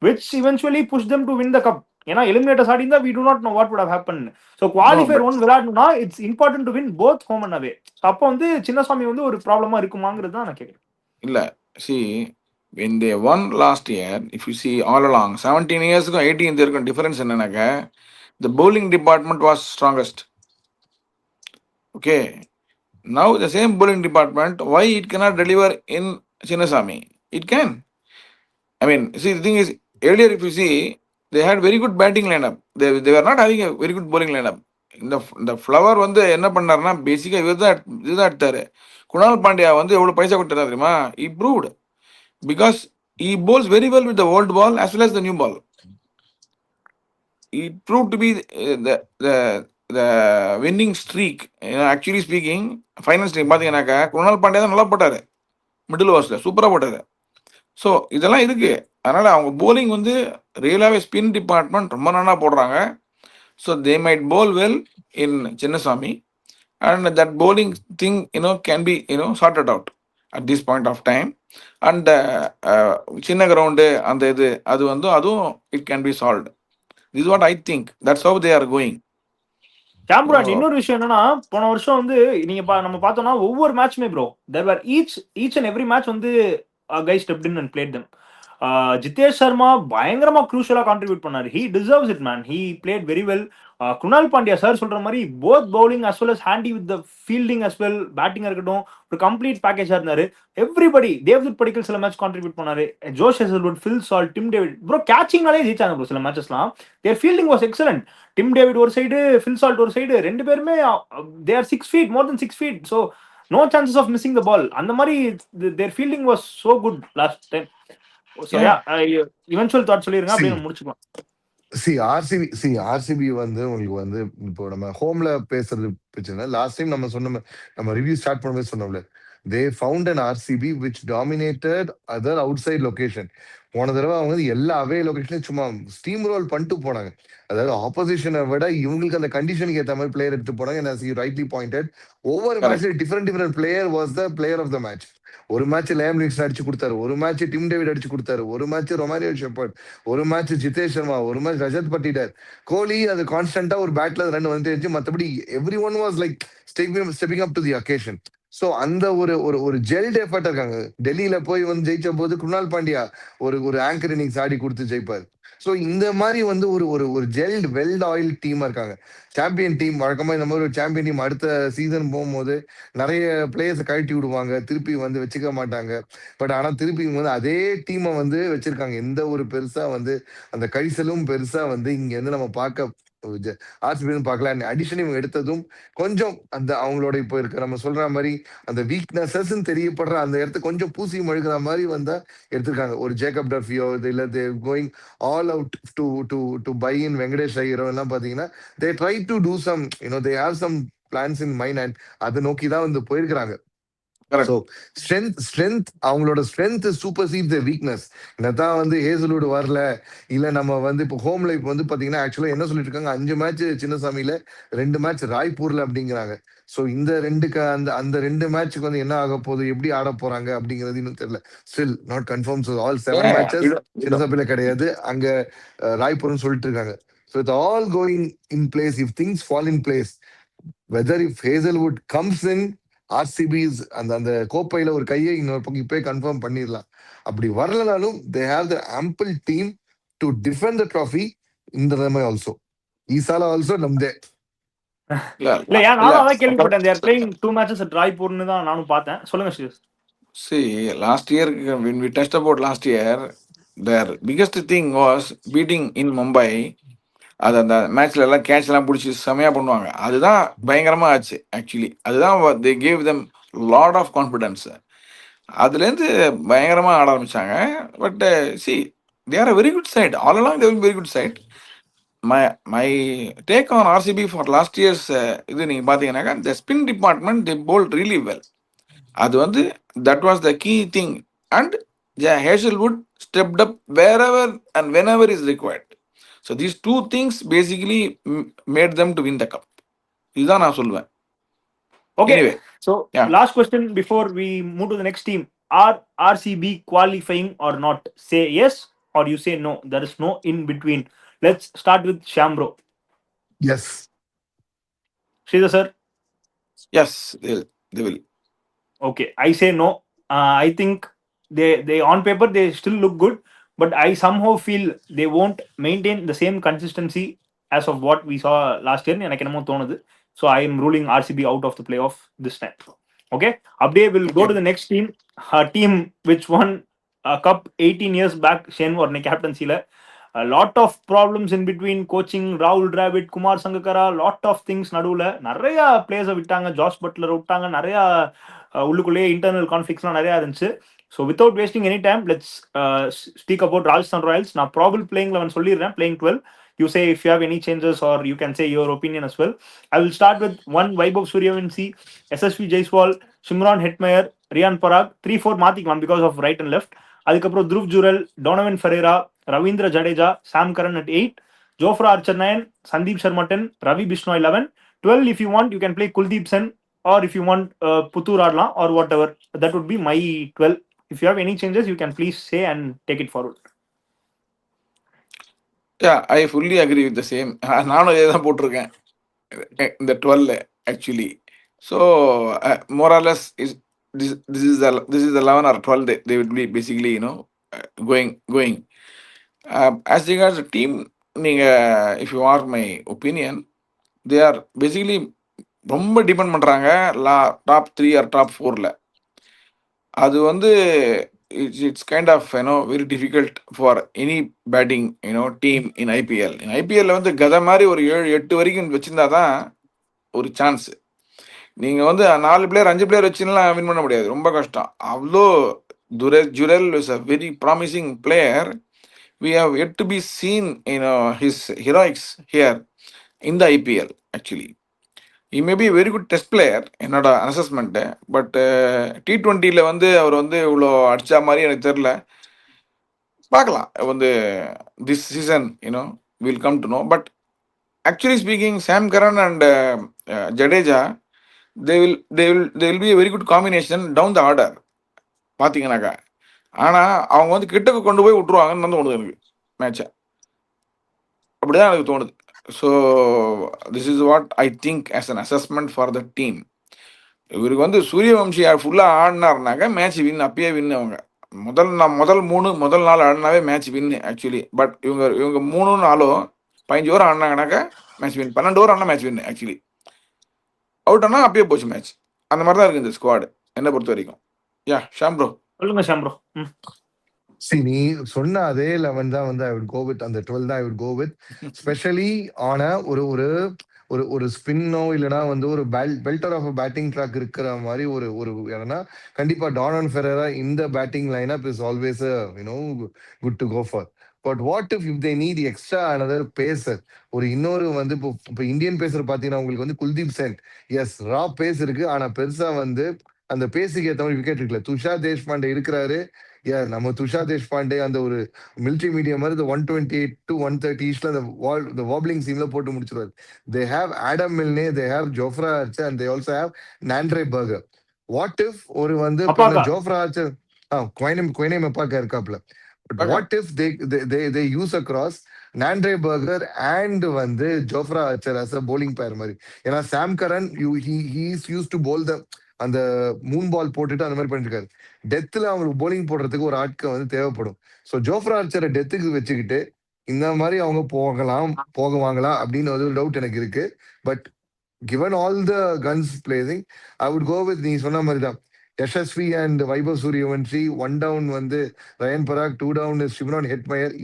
which eventually push them to win the cub. ஏன்னா எலிமினேட்டர்ஸ் ஆடி இருந்தா we do not know what would have happened. So No, qualifier but 1 விளையாடணும்னா it's important to win both home and away. So அப்போ வந்து சின்னசுவாமி வந்து ஒரு ப்ராப்ளமா இருக்குமாங்கிறது தான் நான் கேட்குறேன். இல்ல. See, when they won last year, if you see all along, 17 years-க்கும் 18 இருக்கும் difference என்னன்னாக்க, the bowling department was strongest. Okay. Now the same bowling department, why it cannot deliver in Chinnaswamy? It can. I mean, see, the thing is, earlier if you see, they had very good batting lineup. They were not having a very good bowling lineup. இந்த ஃப்ளவர் வந்து என்ன பண்ணாருன்னா, பேசிக்காக இதுதான் எடுத்தாரு. குணால் பாண்டியா வந்து எவ்வளோ பைசா கொடுத்தாரு தெரியுமா? Improved because he bowls very well with the old ball as well as the new ball. He proved to be the winning streak. Actually speaking, final streak பார்த்தீங்கன்னாக்கா குணால் பாண்டியா தான் நல்லா போட்டாரு, மிடில் ஓவர்ஸில் சூப்பராக போட்டாரு. ஸோ இதெல்லாம் இருக்கு. அதனால அவங்க போலிங் வந்து ரியலாகவே ஸ்பின் டிபார்ட்மெண்ட் ரொம்ப நல்லா போடுறாங்க. So they might bowl well in Chinnaswamy and that bowling thing can be sorted out at this point of time. And சின்ன கிரவுண்டு அந்த இது அது வந்து அதுவும் it can be solved. this is what I think. That's how they are going. கேம்புரான் இன்னொரு விஷயம் என்னன்னா, போன வருஷம் வந்து நீங்க நம்ம பார்த்தோம்னா ஒவ்வொரு மேட்ச்மே bro there were each and every match வந்து guy stepped in and played them. Jitesh Sharma பயங்கரமா க்ரூஷியலா கான்ட்ரிபியூட் பண்ணாரு. He deserves it man, he played very well. Krunal Pandya sir சொல்ற மாதிரி both bowling as well as handy with the fielding as well, பேட்டிங்கா இருக்கட்டும், ஒரு கம்ப்ளீட் பேக்கேஜா இருந்தாரு. எவ்ரிபடி, தேவ்தூத் படிக்கல் சில மேட்ச் கான்ட்ரிபியூட் பண்ணாரு, Josh Hazlewood, Phil Salt, Tim David bro கேச்சிங்னாலே ஜெயிச்சாங்க ப்ரோ சில மேட்சஸ்லாம். Their fielding was excellent. Tim David ஒரு சைடு, ஃபில் சால்ட் ஒரு சைடு, ரெண்டு பேருமே they are 6 feet, more than 6 feet. So no chances of missing the ball. அந்த மாதிரி their fielding was so good last time. So yeah, eventual thought சொல்லிருங்க, அப்படியே நம்ம முடிச்சுக்கலாம். ஆர்சிபி வந்து உங்களுக்கு வந்து இப்போ நம்ம ஹோம்ல பேசுறது பிரச்சனை. லாஸ்ட் டைம் நம்ம ரிவ்யூ ஸ்டார்ட் பண்ணும்போது சொன்னோம்ல, they found an RCB which dominated other outside location. போன தடவை அவங்க வந்து எல்லா அவே லொகேஷனையும் சும்மா ஸ்டீம் ரோல் பண்ணிட்டு போனாங்க. அதாவது ஆப்போசிஷனை விட இவங்களுக்கு அந்த கண்டிஷனுக்கு ஏற்ற மாதிரி பிளேயர் எடுத்து போனாங்க. ரைட்லி பாயிண்டட், ஒவ்வொரு மேட்ச்ல different player was the player of the match. ஒரு மேட்ச் லேம் லிங்க்ஸ் அடிச்சு கொடுத்தாரு, ஒரு மேட்ச் டிம் டேவிட் அடிச்சு கொடுத்தாரு, ஒரு மேட்ச் ரொமாரியோ ஷெப்பர்ட், ஒரு மேட்ச் ஜிதேஷ் சர்மா, ஒரு மேட்ச் ரஜத் பட்டிடர். கோலி அது கான்ஸ்டன்டா ஒரு பேட்ல ரன் வந்துட்டு இருந்துச்சு. மற்றபடி every one was like stepping up to the occasion. So அந்த ஒரு ஜெல்ட் எஃபர்ட் இருக்காங்க. டெல்லியில போய் வந்து ஜெயிச்ச போது குணால் பாண்டியா ஒரு ஆங்கர் இன்னிங்ஸ் ஆடி கொடுத்து ஜெயிப்பாரு. சோ இந்த மாதிரி வந்து ஒரு ஜெல்ட் வெல் ஆயில் டீமா இருக்காங்க. சாம்பியன் டீம் வழக்கமா இந்த மாதிரி ஒரு சாம்பியன் டீம் அடுத்த சீசன் போகும்போது நிறைய பிளேயர்ஸ் கழட்டி விடுவாங்க, திருப்பி வந்து வச்சுக்க மாட்டாங்க. பட் ஆனா திருப்பி வந்து அதே டீமை வந்து வச்சிருக்காங்க. எந்த ஒரு பெருசா வந்து அந்த கழிசலும் பெருசா வந்து இங்க வந்து நம்ம பார்க்க ஆர்சிபின்னு பார்க்கலாம். அடிஷன் இவங்க எடுத்ததும் கொஞ்சம் அந்த அவங்களோட இப்போ இருக்க நம்ம சொல்ற மாதிரி அந்த வீக்னஸஸ் தெரியப்படுற அந்த இடத்த கொஞ்சம் பூசி மழுகிற மாதிரி வந்தா எடுத்திருக்காங்க. ஒரு ஜேக்கப் டர்ஃபியோ இல்ல they going all out to to to buy in Venkatesh ஐயரோ எல்லாம் பாத்தீங்கன்னா they try to do some they have some plans in mind and அதை நோக்கி தான் வந்து போயிருக்கிறாங்க. ஸோ ஸ்ட்ரென்த் அவங்களோட strength supersede the weakness. என்னதான் வந்து ஹேசல்வுட் வரல இல்ல நம்ம வந்து இப்போ ஹோம் லைஃப் வந்து பாத்தீங்கன்னா ஆக்சுவலா என்ன சொல்லிட்டு இருக்காங்க 5 மேட்ச் சின்னசாமியில 2 மேட்ச் ராய்ப்பூர்ல அப்படிங்கிறாங்க. ஸோ இந்த அந்த அந்த 2 மேட்சுக்கு வந்து என்ன ஆக போகுது எப்படி ஆட போறாங்க அப்படிங்கிறது இன்னும் தெரியல. Still not confirm. So all 7 matches சின்னசாமியில கிடையாது, அங்க ராய்ப்பூர்னு சொல்லிட்டு இருக்காங்க. So it's all going in place if things fall in place. Whether if Hazlewood comes in RCB's அந்த அந்த கோப்பையில ஒரு கையை இன்னொரு பக்கம் இப்பே கன்ஃபார்ம் பண்ணிடலாம். அப்படி வரலனாலும் they have the ample team to defend the trophy இந்த டைம் ஆல்சோ. ஈசாலா ஆல்சோ நம்தே. இல்ல ஏன் நானும் அதான் கேள்விப்பட்டேன். they are playing 2 matches at ராய்ப்பூர்னு தான் நானும் பார்த்தேன். சொல்லுங்க ஸ்ரீஸ். See, last year when we touched about last year, their biggest thing was beating in Mumbai. அது அந்த மேட்ச்ல எல்லாம் கேட்ச் எல்லாம் பிடிச்சி செமையா பண்ணுவாங்க. அதுதான் பயங்கரமா ஆச்சு ஆக்சுவலி. அதுதான் they gave them lot of confidence. அதுலேருந்து பயங்கரமா ஆட ஆரம்பிச்சாங்க. But see they are a very good side all along. They very good side. My take on RCB for last years இது நீங்கள் பார்த்தீங்கன்னாக்கா the spin department they bowled really well. அது வந்து that was the key thing. And Hazlewood stepped up wherever and whenever is required. So these two things basically made them to win the cup. இதுதான் நான் சொல்லுவேன். Okay. Anyway, So yeah. last question before we move to the next team. Are RCB qualifying or not? Say yes or you say no. There is no in between. Let's start with Shambro. Yes. Sridhar sir. Yes, they will. Okay, I say no. I think they on paper they still look good, but I somehow feel they won't maintain the same consistency as of what we saw last year. எனக்கு என்னமோ தோணுது. So I am ruling RCB out of the playoff this time. Okay, அப்படியே will go to the next team. A team which won a cup 18 years back. Shane Warne captaincy-ல a lot of problems in between coaching, Rahul Dravid, Kumar Sangakkara, lot of things நடுவுல நிறைய பிளேயர்ஸை விட்டாங்க. ஜாஸ் பட்லர் விட்டாங்க. நிறைய உள்ளுக்குள்ளேயே இன்டர்னல் கான்ஃபிளிக்ஸ்லாம் நிறைய இருந்துச்சு. So without wasting any time let's speak about Rajasthan Royals. நான் ப்ராபபிள் பிளேயிங் 11 சொல்லிடுறேன். Playing 12. You say if you have any changes or you can say your opinion as well. I will start with 1 Vaibhav Suryavanshi, SSV Jaiswal, Shimron Hetmeyer, Riyan Parag. 3-4 மாத்திக்கலாம் because of right and left. அதுக்கப்புறம் Dhruv Jurel, Donovan Ferreira, Ravindra Jadeja, Sam Curran at 8, Jofra Archer 9, Sandeep Sharma 10, Ravi Bishnoi 11. 12 if you want you can play Kuldeep Sen, or if you want Puttur Adla or whatever. That would be my 12. If you have any changes you can please say and take it forward. Yeah, I fully agree with the same. நானும் இதே தான் போட்டிருக்கேன் இந்த 12 actually. So more or less this is the 11 or 12 they would be basically going. As regards the team, if you want my opinion, they are basically ரொம்ப டிபெண்ட் பண்றாங்க டாப் 3 or டாப் 4ல. அது வந்து it's kind of very difficult for any batting team in IPL. In IPL வந்து கதை மாதிரி ஒரு 7-8 வரைக்கும் வச்சிருந்தா தான் ஒரு சான்ஸ். நீங்க வந்து 4 பிளேயர் 5 பிளேயர் வச்சுலாம் வின் பண்ண முடியாது, ரொம்ப கஷ்டம். அவ்வளோ Jurel is a very promising player. We have yet to be seen his heroics here in the IPL actually. He may be a very good test player என்னோட அசஸ்மெண்ட். பட் T20ல வந்து அவர் வந்து இவ்வளோ அடிச்சா மாதிரி எனக்கு தெரியல. பார்க்கலாம் வந்து this season will come to know. But actually speaking Sam Curran and Jadeja they will be a very good combination down the order பார்த்தீங்கன்னாக்கா. ஆனால் அவங்க வந்து கிட்டக்கு கொண்டு போய் விட்டுருவாங்கன்னு வந்து தோணுது எனக்கு மேட்சை. அப்படிதான் எனக்கு தோணுது. So this is what I think as an assessment for the team. இவருக்கு வந்து சூரியவம்சி ஃபுல்லாக ஆடினாருனாக்கா மேட்ச் வின், அப்பயே வின். அவங்க முதல் நாள் ஆடினாவே மேட்ச் வின் ஆக்சுவலி. பட் இவங்க 3-4 15 ஓவர் ஆடினாங்கனாக்கா மேட்ச் வின், 12 ஓவர் ஆனால் மேட்ச் வின் ஆக்சுவலி. அவுட் ஆனால் அப்பயே போச்சு மேட்ச். அந்த மாதிரி தான் இருக்குது இந்த ஸ்குவாடு என்னை பொறுத்த வரைக்கும். யா ஷாம் ப்ரோ. சொல்லுங்க ஷாம் ப்ரோ. நீ சொன்ன அதே 11 தான் வந்து ஐ வுட் கோ வித், அந்த 12 தான் I would go with. Specially ஆன ஒரு ஒரு ஒரு ஒரு ஸ்பின்னோ இல்லனா வந்து ஒரு பெல்டர் ஆஃப் பேட்டிங் ட்ராக் இருக்கிற மாதிரி ஒரு ஒரு ஏன்னா கண்டிப்பா டானன் ஃபெரரா இந்த batting lineup is always good to go for. But what if they need extra another pacer, ஒரு இன்னொரு வந்து இப்போ இந்தியன் பேசர் பாத்தீங்கன்னா உங்களுக்கு வந்து Kuldeep Sen, has raw pace இருக்கு, ஆனா பெருசா வந்து அந்த பேஸுக்கு ஏற்ற மாதிரி விக்கெட் இருக்குல்ல. துஷார் தேஷ்பாண்டே இருக்கிறாரு. நம்ம துஷார் தேஷ்பாண்டே அந்த ஒரு மிலிட்ரி மீடியம் மாதிரி இந்த 128 to 130 ஈஸ்ட்ல அந்த வாப்லிங் சீம்ல போட்டு முடிச்சிருவாரு. They have Adam Milne, they have Jofra Archer and they also have Nandre Burger. What if ஒரு வந்து மப்பாக்கா ஜோஃப்ரா ஆர்ச்சர் குவைனே மெப்பாக்கா இருக்காப்ல. பட் பார்க்கலாம். What if they use across Nandre Burger and வந்து Jofra Archer as a bowling pair மாதிரி. ஏன்னா Sam Curran used to bowl the அந்த மூன் பால் போட்டுட்டு அந்த மாதிரி பண்ணிட்டு இருக்காரு. டெத்துல அவங்களுக்கு போலிங் போடுறதுக்கு ஒரு ஆட்கள் வந்து தேவைப்படும். ஸோ ஜோஃப்ரா ஆர்ச்சரை டெத்துக்கு வச்சுக்கிட்டு இந்த மாதிரி அவங்க போகுவாங்களா அப்படின்னு ஒரு டவுட் எனக்கு இருக்கு. But given all the guns blazing I would go with நீ சொன்ன மாதிரி தான் யசஸ்வி அண்ட் வைபவ் சூரியவன்ஷி. 1 டவுன் வந்து Riyan Parag, 2 down Shimron Hetmyer.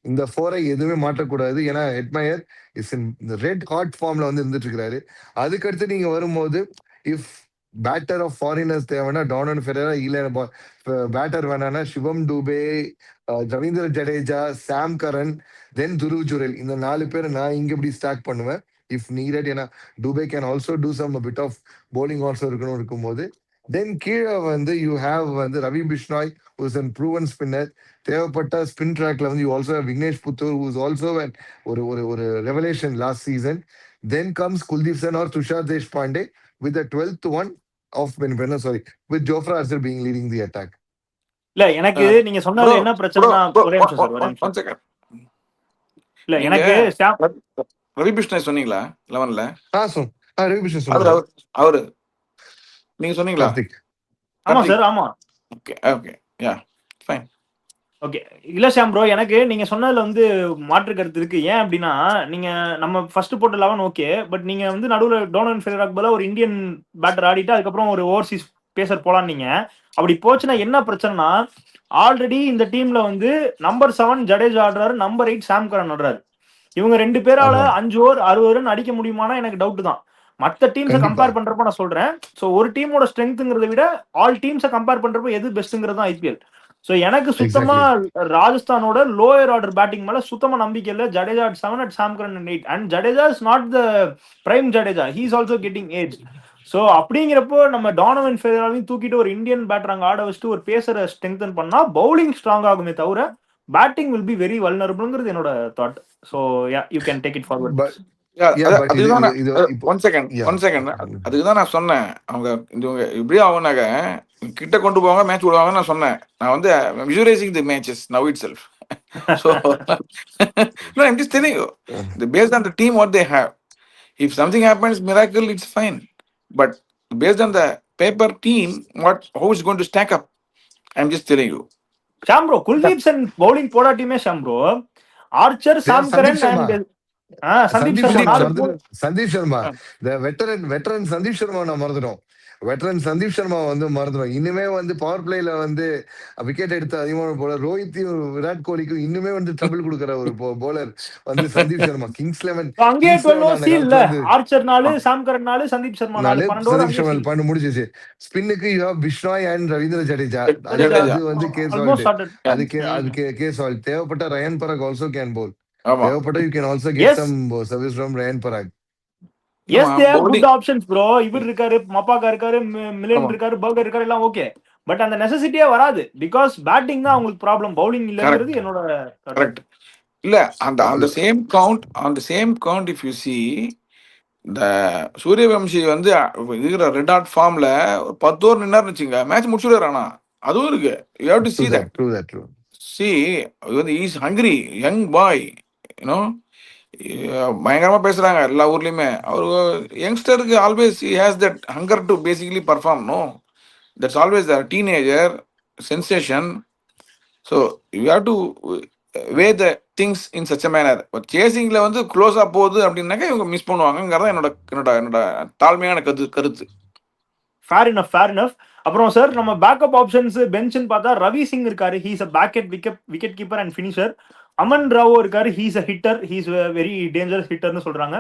இந்த 4 எதுவுமே மாற்றக்கூடாது. ஏன்னா Hetmyer is in red hot ஃபார்ம்ல வந்து இருந்துட்டு இருக்கிறாரு. அதுக்கடுத்து நீங்க வரும்போது இஃப் பேட்டர் ஆஃப் ஃபாரினர்ஸ் தேவைன்னா டானன் ஃபெரரா, இல்ல பேட்டர் வேணானா சிவம் டூபே, ரவீந்திர ஜடேஜா, சாம் கரன், தென் துருவ் ஜுரேல். இந்த 4 பேர் நான் இங்க இப்படி ஸ்டாக் பண்ணுவேன் இஃப் நீடட். ஏன்னா Dube can also do some bit of bowling also இருக்கணும் இருக்கும்போது. தென் கீழே வந்து யூ ஹேவ் வந்து Ravi Bishnoi who's an proven spinner. தேவைப்பட்ட ஸ்பின் ட்ராக்ல வந்து you also Vignesh Puthur who's also ஒரு ஒரு ஒரு revelation last season. Then comes Kuldeep Sen or Tushar Deshpande with the 12th one of with Jofra Archer being leading the attack. இல்ல எனக்கு நீங்க சொன்னதுல என்ன பிரச்சனைனா, ஒரே நிமிஷம் சார், ஒரே நிமிஷம். இல்ல எனக்கு ரவி பிஷ்ணாய் சொன்னீங்களா 11ல? ரவி பிஷ்ணாய் அவரு சொன்னாரு. அவரு நீங்க சொன்னீங்களா? கார்த்திக். ஆமா சார், ஆமா. Okay okay yeah fine. Okay. இல்ல ஷாம் ப்ரோ, எனக்கு நீங்க சொன்னதுல வந்து மாற்று கருத்து இருக்கு. ஏன் அப்படின்னா, நீங்க நம்ம ஃபர்ஸ்ட் போட்ட 11 ஓகே, பட் நீங்க வந்து நடுவுல டோனன் ஃபெரராக்கு பதிலா ஒரு இந்தியன் பேட்டர் ஆடிட்டு அதுக்கப்புறம் ஒரு ஓவர்சீஸ் பேசர் போலாம். நீங்க அப்படி போச்சுன்னா என்ன பிரச்சனைனா, ஆல்ரெடி இந்த டீம்ல வந்து நம்பர் 7 ஜடேஜா ஆடுறாரு, நம்பர் 8 சாம் கரன் ஆடுறாரு. இவங்க 2 பேரால 5 ஓவர் 60 ரன் அடிக்க முடியுமானா எனக்கு டவுட் தான். மற்ற டீம்ஸை கம்பேர் பண்றப்ப நான் சொல்றேன். ஸோ ஒரு டீமோட ஸ்ட்ரென்த்ங்கிறத விட ஆல் டீம்ஸை கம்பேர் பண்றப்ப எது பெஸ்ட்ங்கிறது தான் ஐபிஎல். ஸோ எனக்கு சுத்தமா ராஜஸ்தானோட லோயர் ஆர்டர் பேட்டிங் மேல சுத்தமா நம்பிக்கை இல்லை. Jadeja at 7 at Sam Curran at 8 and Jadeja is not the prime Jadeja, he is also getting age. So அப்படிங்கிறப்போ நம்ம டானவன் ஃபெரராவையும் தூக்கிட்டு ஒரு இந்தியன் பேட்டர் அங்கே ஆட வச்சுட்டு ஒரு பேசரை ஸ்ட்ரெங்தன் பண்ணா பவுலிங் ஸ்ட்ராங் ஆகுமே தவிர பேட்டிங் வில் பி வெரி வல்னரபிள்ங்கிறது என்னோட thought. So yeah, you can take it forward. One second அதுக்குதான் நான் சொன்னேன். அவங்க இப்படியே அவனாக கிட்ட கொண்டு போவாங்க, மேட்ச் விடுவாங்க நான் சொன்னேன். நான் வந்து visualizing the matches now itself. So no, I'm just telling you, based on the team what they have, if something happens miracle it's fine, but based on the paper team how is going to stack up, I'm just telling you. Sham bro, Kuldeep Sen bowling போடாட்டியுமே Sham bro, Archer, Sam Curran and Sandeep Sharma, veteran Sandeep Sharma நான் மறந்துடும். வெட்டரன் சந்தீப் சர்மா வந்து மறந்துடும். இன்னுமே வந்து பவர் பிளேல வந்து விக்கெட் எடுத்த அதிகமான போலர் ரோஹித்தையும் விராட் கோலிக்கும் இன்னுமே வந்து ட்ரபிள் கொடுக்குற ஒரு போலர் வந்து சந்தீப் சர்மா. கிங்ஸ் 11 பண்ண முடிஞ்சிச்சு. ஸ்பின்னுக்கு you have Bishnoi and Ravindra Jadeja. அது வந்து கேஸ் ஆல்ட் தேவைப்பட்ட Riyan Parag also can bowl. தேவைப்பட்ட you can also get some service from Riyan Parag. Yes, they have good options bro. இவர் இருக்காரு, மப்பாக்கா இருக்காரு, மிலன் இருக்காரு, பர்கர் இருக்காரு, எல்லாம் ஓகே. பட் அந்த நெசசிட்டியே வராது. பிகாஸ் பேட்டிங் தான் உங்களுக்கு ப்ராப்ளம், பவுலிங் இல்லங்கிறது என்னோட கரெக்ட். இல்ல அந்த same count if you see இந்த சூரியவம்சி வந்து இருக்கிற ரெட் ஹாட் ஃபார்ம்ல 10 ஓவர் நின்னாருன்னு வச்சுங்க, மேட்ச் முடிச்சுடுறாரு. ஆனா அதுவும் இருக்கு. You have to see that. True. See, வந்து is hungry young boy, you know பயங்கரமா பேசுறாங்க எல்லா ஊர்லயுமே. அவரு யங்ஸ்டருக்கு always he has that hunger to basically perform. No, that's always the teenager sensation. So you have to weigh the things in such a manner. சேசிங்ல வந்து க்ளோஸா போகுது அப்படின்னாக்கா இவங்க மிஸ் பண்ணுவாங்கிறத என்னோட தாழ்மையான கருத்து. Fair enough. அப்புறம் சார் நம்ம பேக்கப் ஆப்ஷன்ஸ் பெஞ்சுன்னு பார்த்தா ரவி சிங் இருக்காரு, he's a wicket keeper and finisher. Aman Rao இருக்காரு, he's a hitter, he's very dangerous ஹிட்டர்னு சொல்றாங்க.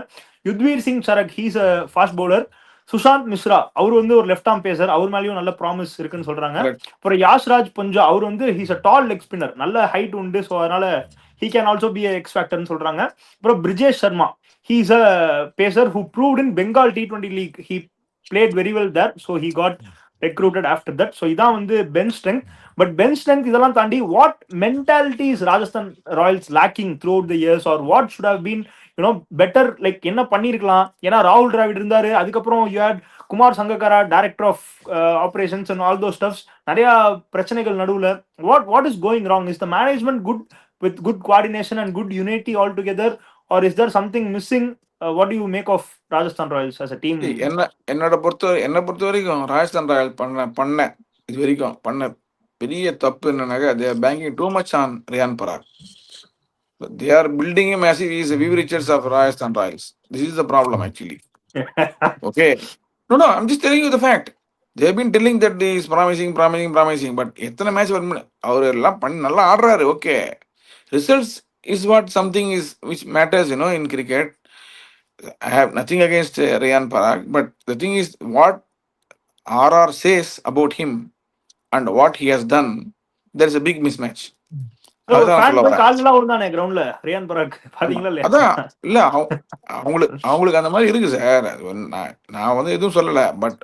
Yudhvir Singh Charak, he's a fast bowler. Sushant Mishra அவர் வந்து ஒரு லெஃப்ட் ஆர்ம் பேசர், அவர் மேலேயும் நல்ல ப்ராமிஸ் இருக்குன்னு சொல்றாங்க. Correct. அப்புறம் யாஷ்ராஜ் பஞ்சா அவர் வந்து he's a tall leg spinner, நல்ல ஹைட் உண்டு, ஸோ அதனால he can also be X ஃபேக்டர்னு சொல்றாங்க. அப்புறம் Brijesh Sharma, he's a pacer who proved in Bengal T20 league, he played very well there, so he got recruited after that. So இதான் வந்து bench strength. But bench strength இதெல்லாம் தாண்டி what mentality is Rajasthan Royals lacking throughout the years, or what should have been you know better, like என்ன பண்ணிருக்கலாம்? ஏன்னா ராகுல் டிராவிட் இருந்தாரு, அதுக்கப்புறம் you had Kumar Sangakkara director of operations and all those stuffs, நிறைய பிரச்சனைகள் நடுவுல. What is going wrong? Is the management good with good coordination and good unity all together, or is there something missing? What do you make of Rajasthan Royals as a team? என்னை பொறுத்த வரைக்கும் ராஜஸ்தான் ராயல் பண்ண இது வரைக்கும் பண்ண பெரிய தப்பு என்னன்னாக்கா, they are banking too much on Riyan Parag. They are building him as if he is a Viv Richards of Rajasthan Royals. This is the problem actually. Okay. No, I'm just telling you the fact. They have been telling that he is promising, but எத்தனை மேட்ச் அவர் எல்லாம் நல்லா ஆடுறாரு. Okay, results is what something is which matters, in cricket. I have nothing against Ryan Parag, but the thing is what RR says about him and what he has done, there is a big mismatch. கால்லாம் விழுந்தானே கிரவுண்ட்ல ரியான் பராக், பாத்தீங்களா இல்லையா? அதான் இல்ல, அவங்களுக்கு அந்த மாதிரி இருக்கு சார். நான் வந்து எதுவும் சொல்லல, பட்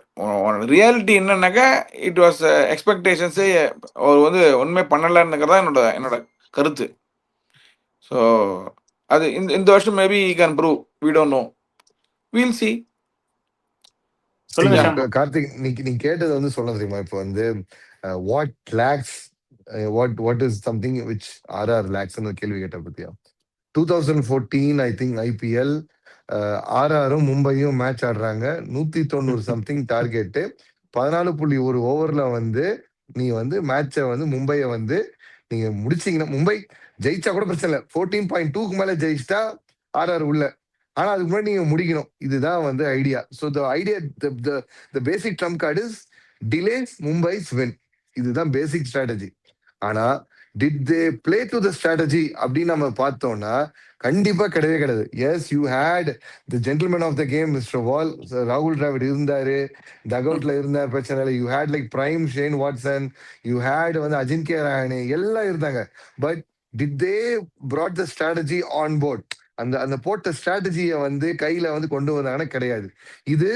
ரியாலிட்டி என்னன்னாக்கா, இட் வாஸ் எக்ஸ்பெக்டேஷன்ஸே அவர் வந்து உண்மை பண்ணலன்னுங்கிறதா என்னோட கருத்து. ஸோ அது இந்த வருஷம் maybe he can prove, we don't know, we'll see. Karthik, நீ கேட்டது வந்து சொல்ல தெரியுமா? இப்போ வந்து what lacks, what is something which RR லேக்ஸ்னு கேள்வி கேட்ட பத்தியா? 2014 ஐ திங்க் IPL ஆர்ஆரும் மும்பையும் மேட்ச் ஆடுறாங்க. 190 சம்திங் டார்கெட்டு, 14.1 ஓவர்ல வந்து நீ வந்து மேட்சை வந்து மும்பையை வந்து நீங்க முடிச்சீங்கன்னா, மும்பை ஜெயிச்சா கூட பிரச்சனை இல்லை, 14.2க்கு மேல ஜெயிச்சிட்டா ஆர்ஆர் உள்ள. ஆனா அதுக்கு முன்னாடி நீங்க முடிக்கணும். இதுதான் வந்து idea. So the idea, the basic trump card is delays Mumbai's win. இதுதான் பேசிக் ஸ்ட்ராட்டஜி. ஆனா did they play to the strategy அப்படின்னு நம்ம பார்த்தோம்னா கண்டிப்பா கிடையவே கிடையாது. Yes, you had the gentleman of the game mister Wall, ராகுல் டிராவிட் இருந்தாரு, டக்அவுட்ல இருந்தார், பிரச்சனை இல்லை. You had like prime Shane Watson, you had வந்து அஜின்கே ரஹானே, எல்லாம் இருந்தாங்க. But did they brought the strategy on board? அந்த போட்ட ஸ்ட்ராட்டஜியை வந்து கையில வந்து கொண்டு வந்தாங்கன்னா கிடையாது. இது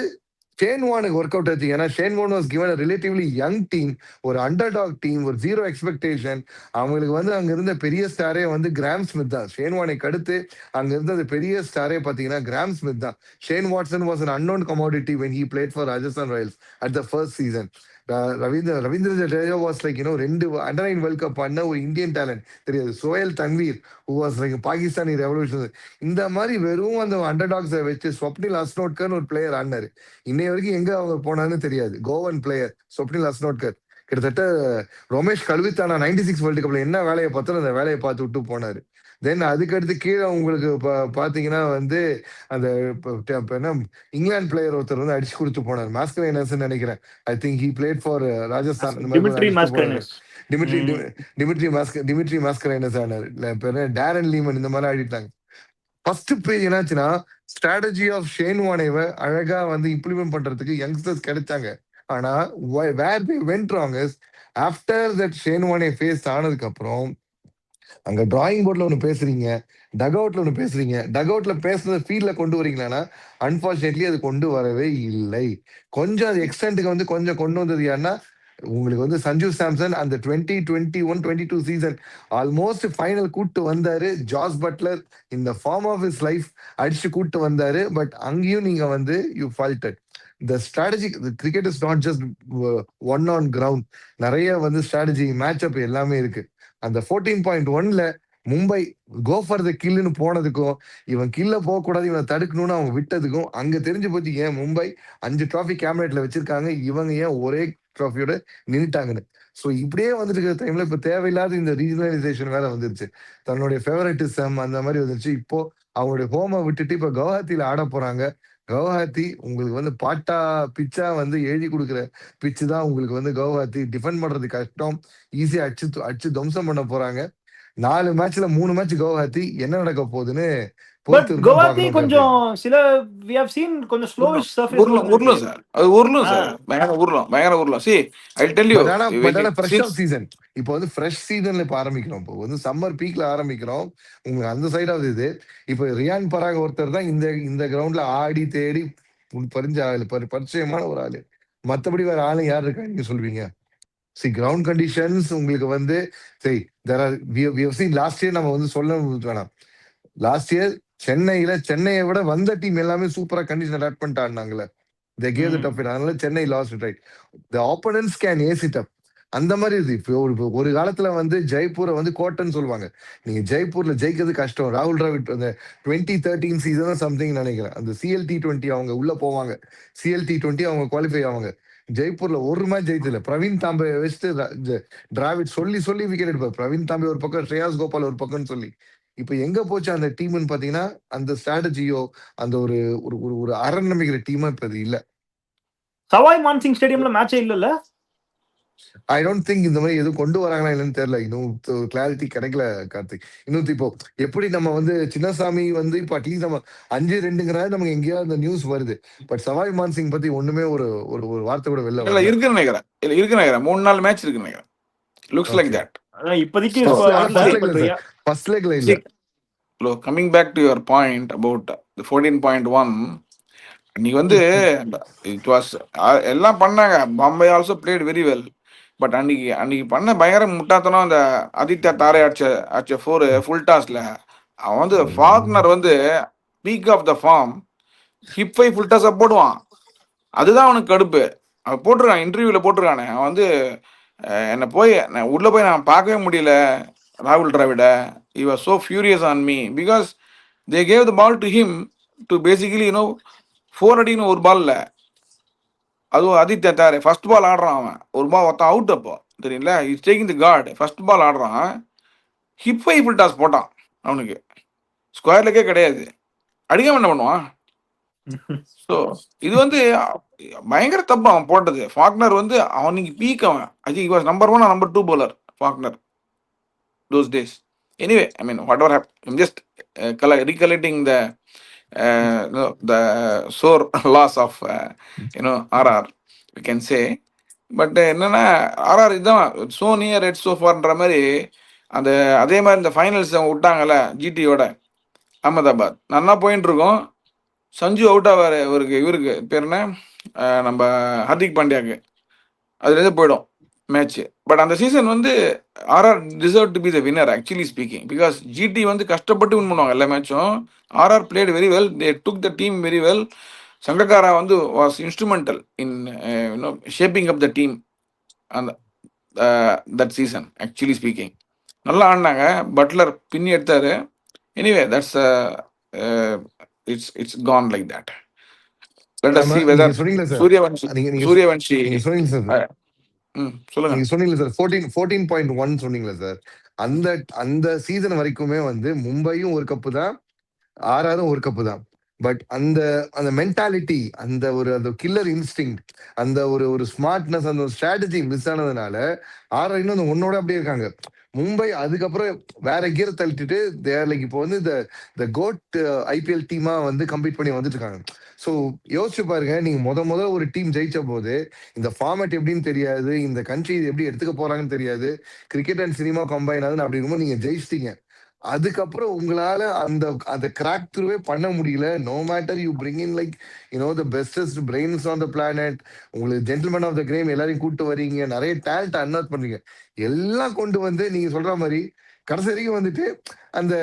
ஷேன் வானுக்கு ஒர்க் அவுட் ஆச்சு. ஏன்னா Shane Warne was given relatively young team, ஒரு அண்டர்டாக் டீம், ஒரு ஜீரோ எக்ஸ்பெக்டேஷன். அவங்களுக்கு வந்து அங்க இருந்த பெரிய ஸ்டாரே வந்து கிராம் ஸ்மித் தான். ஷேன் வானுக்கு அடுத்து அங்க இருந்த பெரிய ஸ்டாரே பாத்தீங்கன்னா கிராம் ஸ்மித் தான். Shane Watson was an unknown commodity when he played for Rajasthan Royals at the first season. Ravindra Jadeja was like 2 under World Cup பண்ண ஒரு இந்தியன் டேலண்ட் தெரியாது. Sohail Tanvir who was like Pakistani revolution. இந்த மாதிரி வெறும் அந்த அண்டர்டாக்ஸை வச்சு ஸ்வப்னில் அஸ்னோட்கர் ஒரு பிளேயர் ஆடினாரு. இன்னைய வரைக்கும் எங்க அவர் போனான்னு தெரியாது. கோவன் பிளேயர் ஸ்வப்னில் அஸ்னோட்கர் கிட்டத்தட்ட ரமேஷ் கல்வித்தானா 96 வேர்ல்டு கப்ல என்ன வேலையை பார்த்தோம் அந்த வேலையை பார்த்து விட்டு போனாரு. தென் அதுக்கடுத்து கீழே உங்களுக்கு பாத்தீங்கன்னா வந்து அந்த என்ன இங்கிலாந்து பிளேயர் ஒருத்தர் வந்து அடிச்சு கொடுத்து போனார், மாஸ்கரேனஸ் நினைக்கிறேன். I think he played for Rajasthan. Dimitri Mascarenhas ஆனார். டேரன் லீமன் இந்த மாதிரி ஆடிட்டாங்க. ஃபர்ஸ்ட் பேஜ் என்னாச்சுன்னா, ஸ்ட்ராட்டஜி ஆஃப் ஷேன் வானேவை அழகா வந்து இம்ப்ளிமெண்ட் பண்றதுக்கு யங்ஸ்டர்ஸ் கிடைச்சாங்க. ஆனா where they went wrong is after that Shane Warne phase ஆனதுக்கு அப்புறம் அங்க டிராயிங் போர்ட்ல ஒண்ணு பேசுறீங்க, டக் அவுட்ல ஒண்ணு பேசுறீங்க. டக் அவுட்ல பேசுறத ஃபீல்ட்ல கொண்டு வரீங்களான்னா அன்பார்ச்சுனேட்லி அது கொண்டு வரவே இல்லை. கொஞ்சம் அது எக்ஸ்டென்ட்டுக்கு வந்து கொஞ்சம் கொண்டு வந்தது யாருன்னா, உங்களுக்கு வந்து சஞ்சு சாம்சன் அந்த 2021-22 சீசன் ஆல்மோஸ்ட் ஃபைனல் கூட்டு வந்தாரு. ஜாஸ் பட்லர் இந்த ஃபார்ம் ஆஃப் ஹிஸ் லைஃப் அடிச்சு கூட்டு வந்தாரு. பட் அங்கேயும் நீங்க வந்து you ஃபால்டட். The strategy, the cricket is not just one on ground. நிறைய வந்து ஸ்ட்ராட்டஜி மேட்ச் அப் எல்லாமே இருக்கு. அந்த 14.1ல மும்பை கோ ஃபார் த கில்லுன்னு போனதுக்கும், இவன் கில்ல போகக்கூடாது இவனை தடுக்கணும்னு அவங்க விட்டதுக்கும் அங்க தெரிஞ்சு போச்சு ஏன் மும்பை 5 ட்ராஃபி கேபினெட்ல வச்சிருக்காங்க, இவங்க ஏன் ஒரே ட்ராஃபியோட நின்னுட்டாங்கன்னு. ஸோ இப்படியே வந்துட்டு இருக்கிற டைம்ல இப்ப தேவையில்லாத இந்த ரீஜனலைசேஷன் வேற வந்துருச்சு, தன்னுடைய ஃபேவரட்டிசம் அந்த மாதிரி வந்துருச்சு. இப்போ அவங்களுடைய ஹோமை விட்டுட்டு இப்ப கவுஹாத்தியில ஆட போறாங்க. கவுஹாத்தி உங்களுக்கு வந்து பாட்டா பிச்சா வந்து எழுதி கொடுக்குற பிச்சு தான் உங்களுக்கு வந்து கவுஹாத்தி டிஃபெண்ட் பண்றது கஷ்டம். ஈஸியா அடிச்சு துவம்சம் பண்ண போறாங்க. 4 மேட்ச்ல 3 மேட்ச் கவுஹாத்தி. என்ன நடக்க போகுதுன்னு பட் பொறுத்து தான் குவாஹாத்தி பார்க்கணும் கொஞ்சம் கேப்டன். சில வி ஹவ் சீன் கொஞ்சம் உருளும் ஸ்லோவிஷ் சர்ஃபேஸ் உருளும் இருக்கு. உருளும் சார், அது உருளும் சார், பயங்கர உருளும். C I tell you but ஆனா ஃப்ரெஷ் ஆஃப் சீசன். இப்போ வந்து ஃப்ரெஷ் சீசன்ல இப்ப ஆரம்பிக்கிறோம். இப்போ வந்து சம்மர் பீக்ல ஆரம்பிக்கிறோம். உங்களுக்கு அந்த சைடாவது இது. இப்போ ரியான் பராக் ஒருத்தர் தான் இந்த இந்த கிரவுண்ட்ல ஆடி தேடி பறிஞ்ச ஆளு, பரிச்சயமான ஒரு ஆளு. மத்தபடி வேற ஆளு யார் இருக்கா நீங்க சொல்வீங்க? சி கிரவுண்ட் கண்டிஷன்ஸ் உங்களுக்கு வந்து சரி there are we have seen last year. நம்ம வந்து சொல்ல வேணாம். லாஸ்ட் இயர் சென்னையை விட வந்த டீம் எல்லாமே சூப்பரா கண்டிஷன் அடாப்ட் பண்ணிட்டு ஆடினாங்கல்ல. They gave the tough. அதனால Chennai lost right. The opponents can ace it up. அந்த மாதிரி இது. இப்போ ஒரு காலத்துல வந்து ஜெய்ப்பூரை வந்து கோட்டைன்னு சொல்லுவாங்க. நீங்க ஜெய்ப்பூர்ல ஜெயிக்கிறது கஷ்டம். ராகுல் டிராவிட் அந்த 2013 சீசன் சம்திங் நினைக்கிறேன். அந்த CL T20 அவங்க உள்ள போவாங்க. CL T20 அவங்க குவாலிஃபை ஆவாங்க. ஜெய்ப்பூர்ல ஒரு மேட்ச் ஜெயிச்சல. பிரவீன் தாம்பே வச்சுட்டு டிராவிட் சொல்லி சொல்லி விக்கெட் எடுப்பார். பிரவீன் தாம்பே ஒரு பக்கம், ஸ்ரேயாஸ் கோபால் ஒரு பக்கம்னு சொல்லி. இப்ப எங்க போச்சு அந்த டீம்னு பாத்தீங்கன்னா, அந்த ஸ்ட்ராட்டஜியோ அந்த ஒரு ஒரு ஒரு அரண் நம்பிக்கிற டீமா இப்ப அது இல்ல. சவாய் மான்சிங் ஸ்டேடியம்ல மேட்சே இல்லல்ல. ஐ டோன்ட் திங்க் இந்த மாதிரி எதுவும் கொண்டு வராங்களா இல்லைன்னு தெரியல. இன்னும் கிளாரிட்டி கிடைக்கல கார்த்திக். இன்னும் இப்போ எப்படி நம்ம வந்து சின்னசாமி வந்து இப்போ அட்லீஸ்ட் நம்ம 5-2ங்கிறது நமக்கு எங்கேயாவது அந்த நியூஸ் வருது. பட் சவாய் மான்சிங் பத்தி ஒண்ணுமே ஒரு ஒரு ஒரு வார்த்தை கூட வெளில இல்ல வரல. இருக்குன்னு நினைக்கிறேன். இல்ல இருக்குன்னு நினைக்கிறேன். 3-4 மேட்ச் இருக்குன்னு நினைக்கிறேன். Looks like okay. தட். அதான் இப்போதைக்கு ஆனா வரல. ஃபர்ஸ்ட் லெக்ல பட் சார். ஃபர்ஸ்ட் லெக்ல இல்ல. See, coming back to your point about the 14.1, நீ வந்து இட் வாஸ் எல்லாம் பண்ணாங்க. Bombay also played very well. But அன்னைக்கு பண்ண பயங்கர முட்டாத்தனம். அந்த ஆதித்யா தாரே அடிச்ச 4 ஃபுல் டாஸ்ல அவன் வந்து ஃபாக்னர் வந்து peak of the form hip 5 full டாஸை போடுவான். அதுதான் அவனுக்கு கடுப்பு. அவன் போட்டிருக்கான், இன்டர்வியூவில் போட்டிருக்கானே. அவன் வந்து என்னை போய் உள்ளே போய் நான் பார்க்கவே முடியல ராகுல் டிராவிட. he was so furious on me because they gave the ball to him to basically 4 அடின்னு ஒரு பால்ல. அதுவும் ஆதித்யா தாரே ஃபர்ஸ்ட் பால் ஆடுறான். அவன் ஒரு பால் ஒருத்தன் அவுட். அப்போ தெரியல, is taking the card. First ball ஆடுறான், ஹிப் 5 ஃபுல் டாஸ் போட்டான். அவனுக்கு ஸ்கொயர்லக்கே கிடையாது. அடிக்காம என்ன பண்ணுவான்? ஸோ இது வந்து பயங்கர தப்பு அவன் போட்டது. ஃபாக்னர் வந்து அவனுக்கு பீக். அவன் I think was number 1 or number 2 bowler Faulkner those days. Anyway, I mean, whatever happened, I'm just recollecting the sore loss of RR, we can say. But என்னன்னா RR இதுதான் சோ நியர் ரெட் சோஃபார்ன்ற மாதிரி. அந்த அதே மாதிரி இந்த ஃபைனல்ஸ் அவங்க விட்டாங்கல்ல ஜிடியோட அகமதாபாத், நல்லா போயிட்டு இருக்கோம். சஞ்சு அவுட் ஆவார். இவருக்கு பேர் என்ன, நம்ம ஹர்திக் பாண்டியாவுக்கு அதுலேருந்து போயிடும் மேட்ச். பட் அந்த சீசன் வந்து RR deserve to be the winner actually speaking. Because GT வந்து கஷ்டப்பட்டு வின் பண்ணுவாங்க எல்லா மேட்சும். RR played very well, they took the team very well. Sangakkara வந்து was instrumental in shaping up the team அந்த தட் சீசன் ஆக்சுவலி ஸ்பீக்கிங். நல்லா ஆடினாங்க. பட்லர் பின்னி எடுத்தாரு. Anyway that's it's gone like that. Let us see whether நீங்க சொன்னீங்களா சார்? சூரியவன்ஷி நீங்க சொன்னீங்க சார். சொல்லுங்க. நீங்க சொன்னீங்களா சார் 14.1 சொன்னீங்களா சார்? அந்த அந்த சீசன் வரைக்குமே வந்து மும்பையும் ஒரு கப்பு தான், RRம் ஒரு கப்பு தான். பட் அந்த அந்த மென்டாலிட்டி, அந்த அந்த கில்லர் இன்ஸ்டிங், அந்த ஒரு ஸ்மார்ட்னஸ், அந்த ஒரு ஸ்ட்ராட்டஜி மிஸ் ஆனதுனால RR இன்னும் அந்த ஒன்னோட அப்படியே இருக்காங்க. மும்பை அதுக்கப்புறம் வேற கியர் தள்ளிட்டு தேர் லைக் இப்போ வந்து இந்த கோட் IPL டீமா வந்து கம்பீட் பண்ணி வந்துட்டு இருக்காங்க. ஸோ யோசிச்சு பாருங்க, நீங்க முத ஒரு டீம் ஜெயிச்ச போது இந்த ஃபார்மேட் எப்படின்னு தெரியாது, இந்த கண்ட்ரி எப்படி எடுத்துக்க போறாங்கன்னு தெரியாது, கிரிக்கெட் அண்ட் சினிமா கம்பைன் ஆகுதுன்னு அப்படி இருக்கும்போது நீங்க ஜெயிச்சிட்டீங்க. அதுக்கப்புறம் உங்களால அந்த கிராக் த்ரூவே பண்ண முடியல. No matter you bring in like the bestest brains on the planet. உங்களுக்கு ஜென்டில்மேன் ஆஃப் த கேம் எல்லாரையும் கூட்டு வரீங்க, நிறைய டேலண்ட் அன்லாக் பண்றீங்க. எல்லாம் கொண்டு வந்து நீங்க சொல்ற மாதிரி கடைசி வரைக்கும் வந்துட்டு அந்த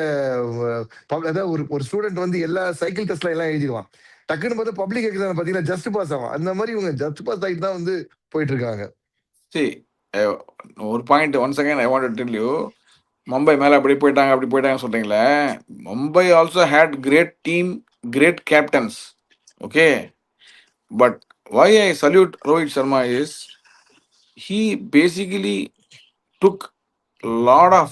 அதாவது ஒரு ஸ்டூடெண்ட் வந்து எல்லா சைக்கிள் டெஸ்ட்ல எல்லாம் எழுதிடுவான். டக்குன்னு பார்த்தா பப்ளிக் எக்ஸாம் பாத்தீங்கன்னா ஜஸ்ட் பாஸ் ஆகும். அந்த மாதிரி இவங்க ஜஸ்ட் பாஸ் ஆகிட்டு தான் வந்து போயிட்டு இருக்காங்க. சரி, ஒரு point one second I want to tell you. Mumbai மேலே அப்படி போயிட்டாங்க சொல்றீங்களே. Mumbai also had great team, great captains. Okay, but why I salute Rohit Sharma is he basically took lot of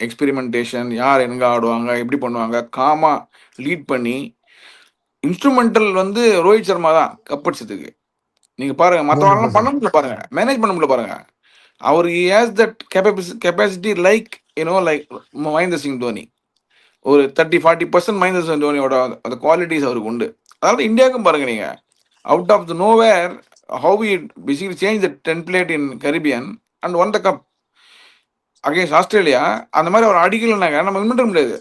experimentation. யார் எங்க ஆடுவாங்க, எப்படி பண்ணுவாங்க, காமா லீட் பண்ணி இன்ஸ்ட்ருமெண்டல் வந்து ரோஹித் சர்மா தான் கப் அடிச்சதுக்கு. நீங்க பாருங்க, மற்றவங்களாம் 100%. பண்ண முடியல பாருங்க, மேனேஜ் பண்ண முடியல பாருங்க. அவர் has that capacity like like Mahendra Singh Dhoni. ஒரு 30-40% மகேந்திர சிங் தோனியோட அந்த குவாலிட்டிஸ் அவருக்கு உண்டு. அதாவது இந்தியாவுக்கும் பாருங்க நீங்க, out of the nowhere how it basically change the template in Caribbean and won the cup against Australia. அந்த மாதிரி அவர் அடிக்கலைனாங்க நம்ம வின் பண்ண முடியாது.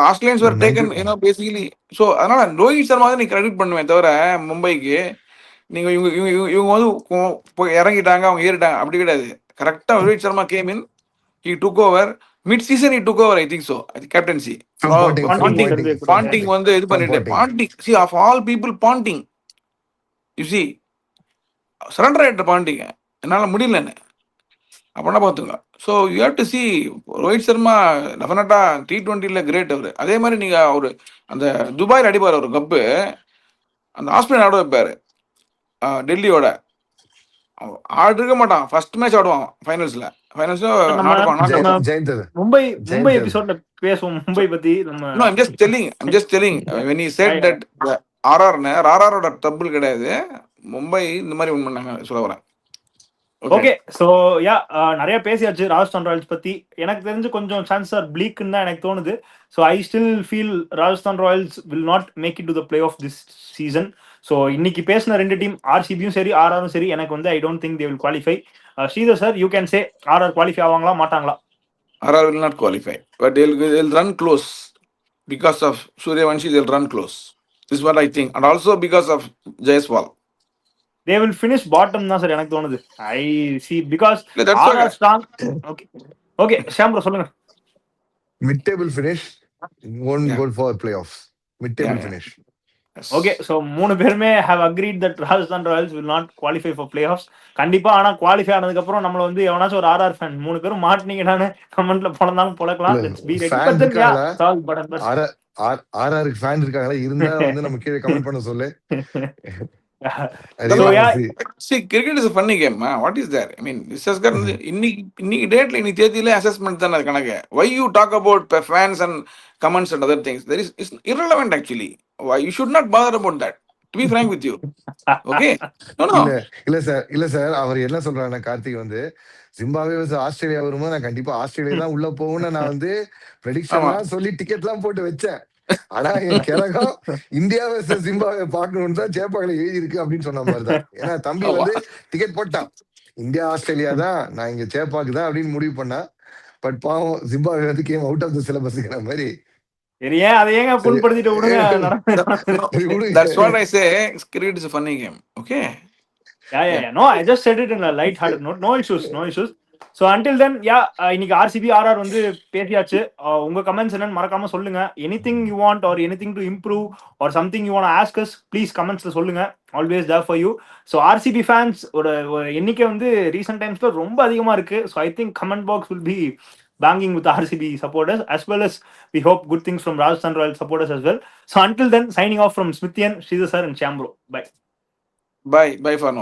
Australians were 90 taken basically. So அதனால ரோஹித் சர்மா தான் நீ கிரெடிட் பண்ணுவேன் தவிர மும்பைக்கு நீங்க இவங்க இவங்க இவங்க இவங்க வந்து போய் இறங்கிட்டாங்க, அவங்க ஏறிட்டாங்க, அப்படி கிடையாது. கரெக்டா Rohit Sharma game in, he took over mid season, he took over, I think so, captaincy. From Ponting, from Ponting Ponting. Ponting வந்து இது From பண்ணிட்டு Ponting. Ponting, see of all people Ponting, you see surrender ஆயிட்ட பாண்டிங்க, என்னால முடியலன்னு அப்படின்னா பார்த்துங்க. So you have to C Rohit Sharma டெஃபினட்டா T20ல கிரேட் அவர். அதே மாதிரி நீங்க அவரு அந்த துபாயில் அடிப்பார் ஒரு கப்பு, அந்த ஆஸ்திரேலியா ஆட வைப்பாரு டெல்லியோட. ஆடு இருக்க மாட்டான், ஃபர்ஸ்ட் மேட்ச் ஆடுவான் ஃபைனல்ஸ்ல நம்ம நாடுவான் நாக் நம்ம அவுட். ஜெயந்த் மும்பை மும்பை ஜெயந்த் எபிசோட்ல பேசுவோம் மும்பை பத்தி. நம்ம No, I'm just telling when he said that ஆர்ஆரோட ட்ரபிள் கிடையாது, மும்பை இந்த மாதிரி வின் பண்ணாங்க சொல்ல வரேன். ஓகே. ஸோ யா நிறைய பேசியாச்சு ராஜஸ்தான் ராயல்ஸ் பத்தி. எனக்கு தெரிஞ்சு கொஞ்சம் சான்ஸ் ஆர் பிளீக்னு தான் எனக்கு தோணுது. So I still feel Rajasthan Royals will not make it to the play off this season. So இன்னைக்கு பேசின ரெண்டு டீம் ஆர்சிபியும் சரி ஆர்ஆரும் சரி, எனக்கு வந்து I don't think they will qualify. Sridhar sir, you can say RR qualify ஆவாங்களா மாட்டாங்களா? RR will not qualify, but they'll run close because of Suryavanshi. They'll run close. This is what I think, and also because of Jaiswal. They will finish bottom தான் சார் எனக்கு தோணுது. I see because Yeah, that's RR okay. Strong. Okay okay Sham bro சொல்லுங்க. mid table finish, one Yeah. goal for playoffs. Mid table Yeah. finish. Yes. Okay. So மூணு பேருமே have agreed that Rajasthan Royals will not qualify for play of. கண்டிப்பா. ஆனா குவாலிஃபை ஆனதுக்கு அப்புறம் நம்மள வந்து எவனாச்சும் ஒரு ஆர்ஆர் ஃபேன் மூணு பேரும் மாட்டினீங்கன்னு கமெண்ட்ல போனதாலும் போலக்கலாம். இல்ல, let's be ready. fan but then yeah இருக்காங்களா? சால் பட் ஆர்ஆருக்கு ஃபேன் இருக்காங்களா? இருந்தா வந்து நம்ம கீழே கமெண்ட் பண்ண சொல்லு. So, yeah. See, cricket is a funny game. What is there? I mean, this has got இன்னைக்கு டேட்ல இன்னைக்கு தேதியில அசஸ்மெண்ட் தானே கணக்கு. Why you talk about fans and comments and other things? It's irrelevant actually. Why you should not bother about that. To be frank with you. Okay? No. இல்ல சார் அவர் என்ன சொல்றாருன்னா, கார்த்திக் வந்து ஜிம்பாப்வே ஆஸ்திரேலியா வரும்போது நான் கண்டிப்பா ஆஸ்திரேலியா தான் உள்ள போகும்னு நான் வந்து ப்ரெடிக்ஷன்லாம் சொல்லி டிக்கெட்லாம் போட்டு வச்சேன். ஆனா என் கிழக்கம் இந்தியா வெர்சஸ் ஜிம்பாப்வே பார்க்கணும்னு தான் சேப்பாக்கல எழுதி இருக்கு அப்படின்னு சொன்ன மாதிரி தான். ஏன்னா தம்பி வந்து டிக்கெட் போட்டான், இந்தியா ஆஸ்திரேலியா தான், நான் இங்க சேப்பாக்கு தான் அப்படின்னு முடிவு பண்ணா. பட் பாவம் ஜிம்பாப்வே வந்து கேம் அவுட் ஆஃப் த சிலபஸ்ங்கிற மாதிரி. சரியா அதை ஏங்க புண்படுத்திட்டு விடுங்க. That's what I say. Cricket is a funny game. Okay? Yeah. No, I just said it in a light-hearted note. No issues. So until then, இன்னைக்கு ஆர்சிபி ஆர்ஆர் வந்து பேசியாச்சு. உங்க கமெண்ட்ஸ் என்னன்னு மறக்காம சொல்லுங்க. Anything you want or anything to improve or something you want ask us, please கமெண்ட்ஸ்ல சொல்லுங்க. Always there for you. So RCB fans ஒரு எண்ணிக்கை வந்து ரீசெண்ட் டைம்ஸ்ல ரொம்ப அதிகமா இருக்கு. So I think comment box will be banging with RCB supporters, as well as we hope good things from Rajasthan Royals supporters as well. So until then, signing off from Smithian, Sridhar sir and Shyam bro. Bye. Bye for now.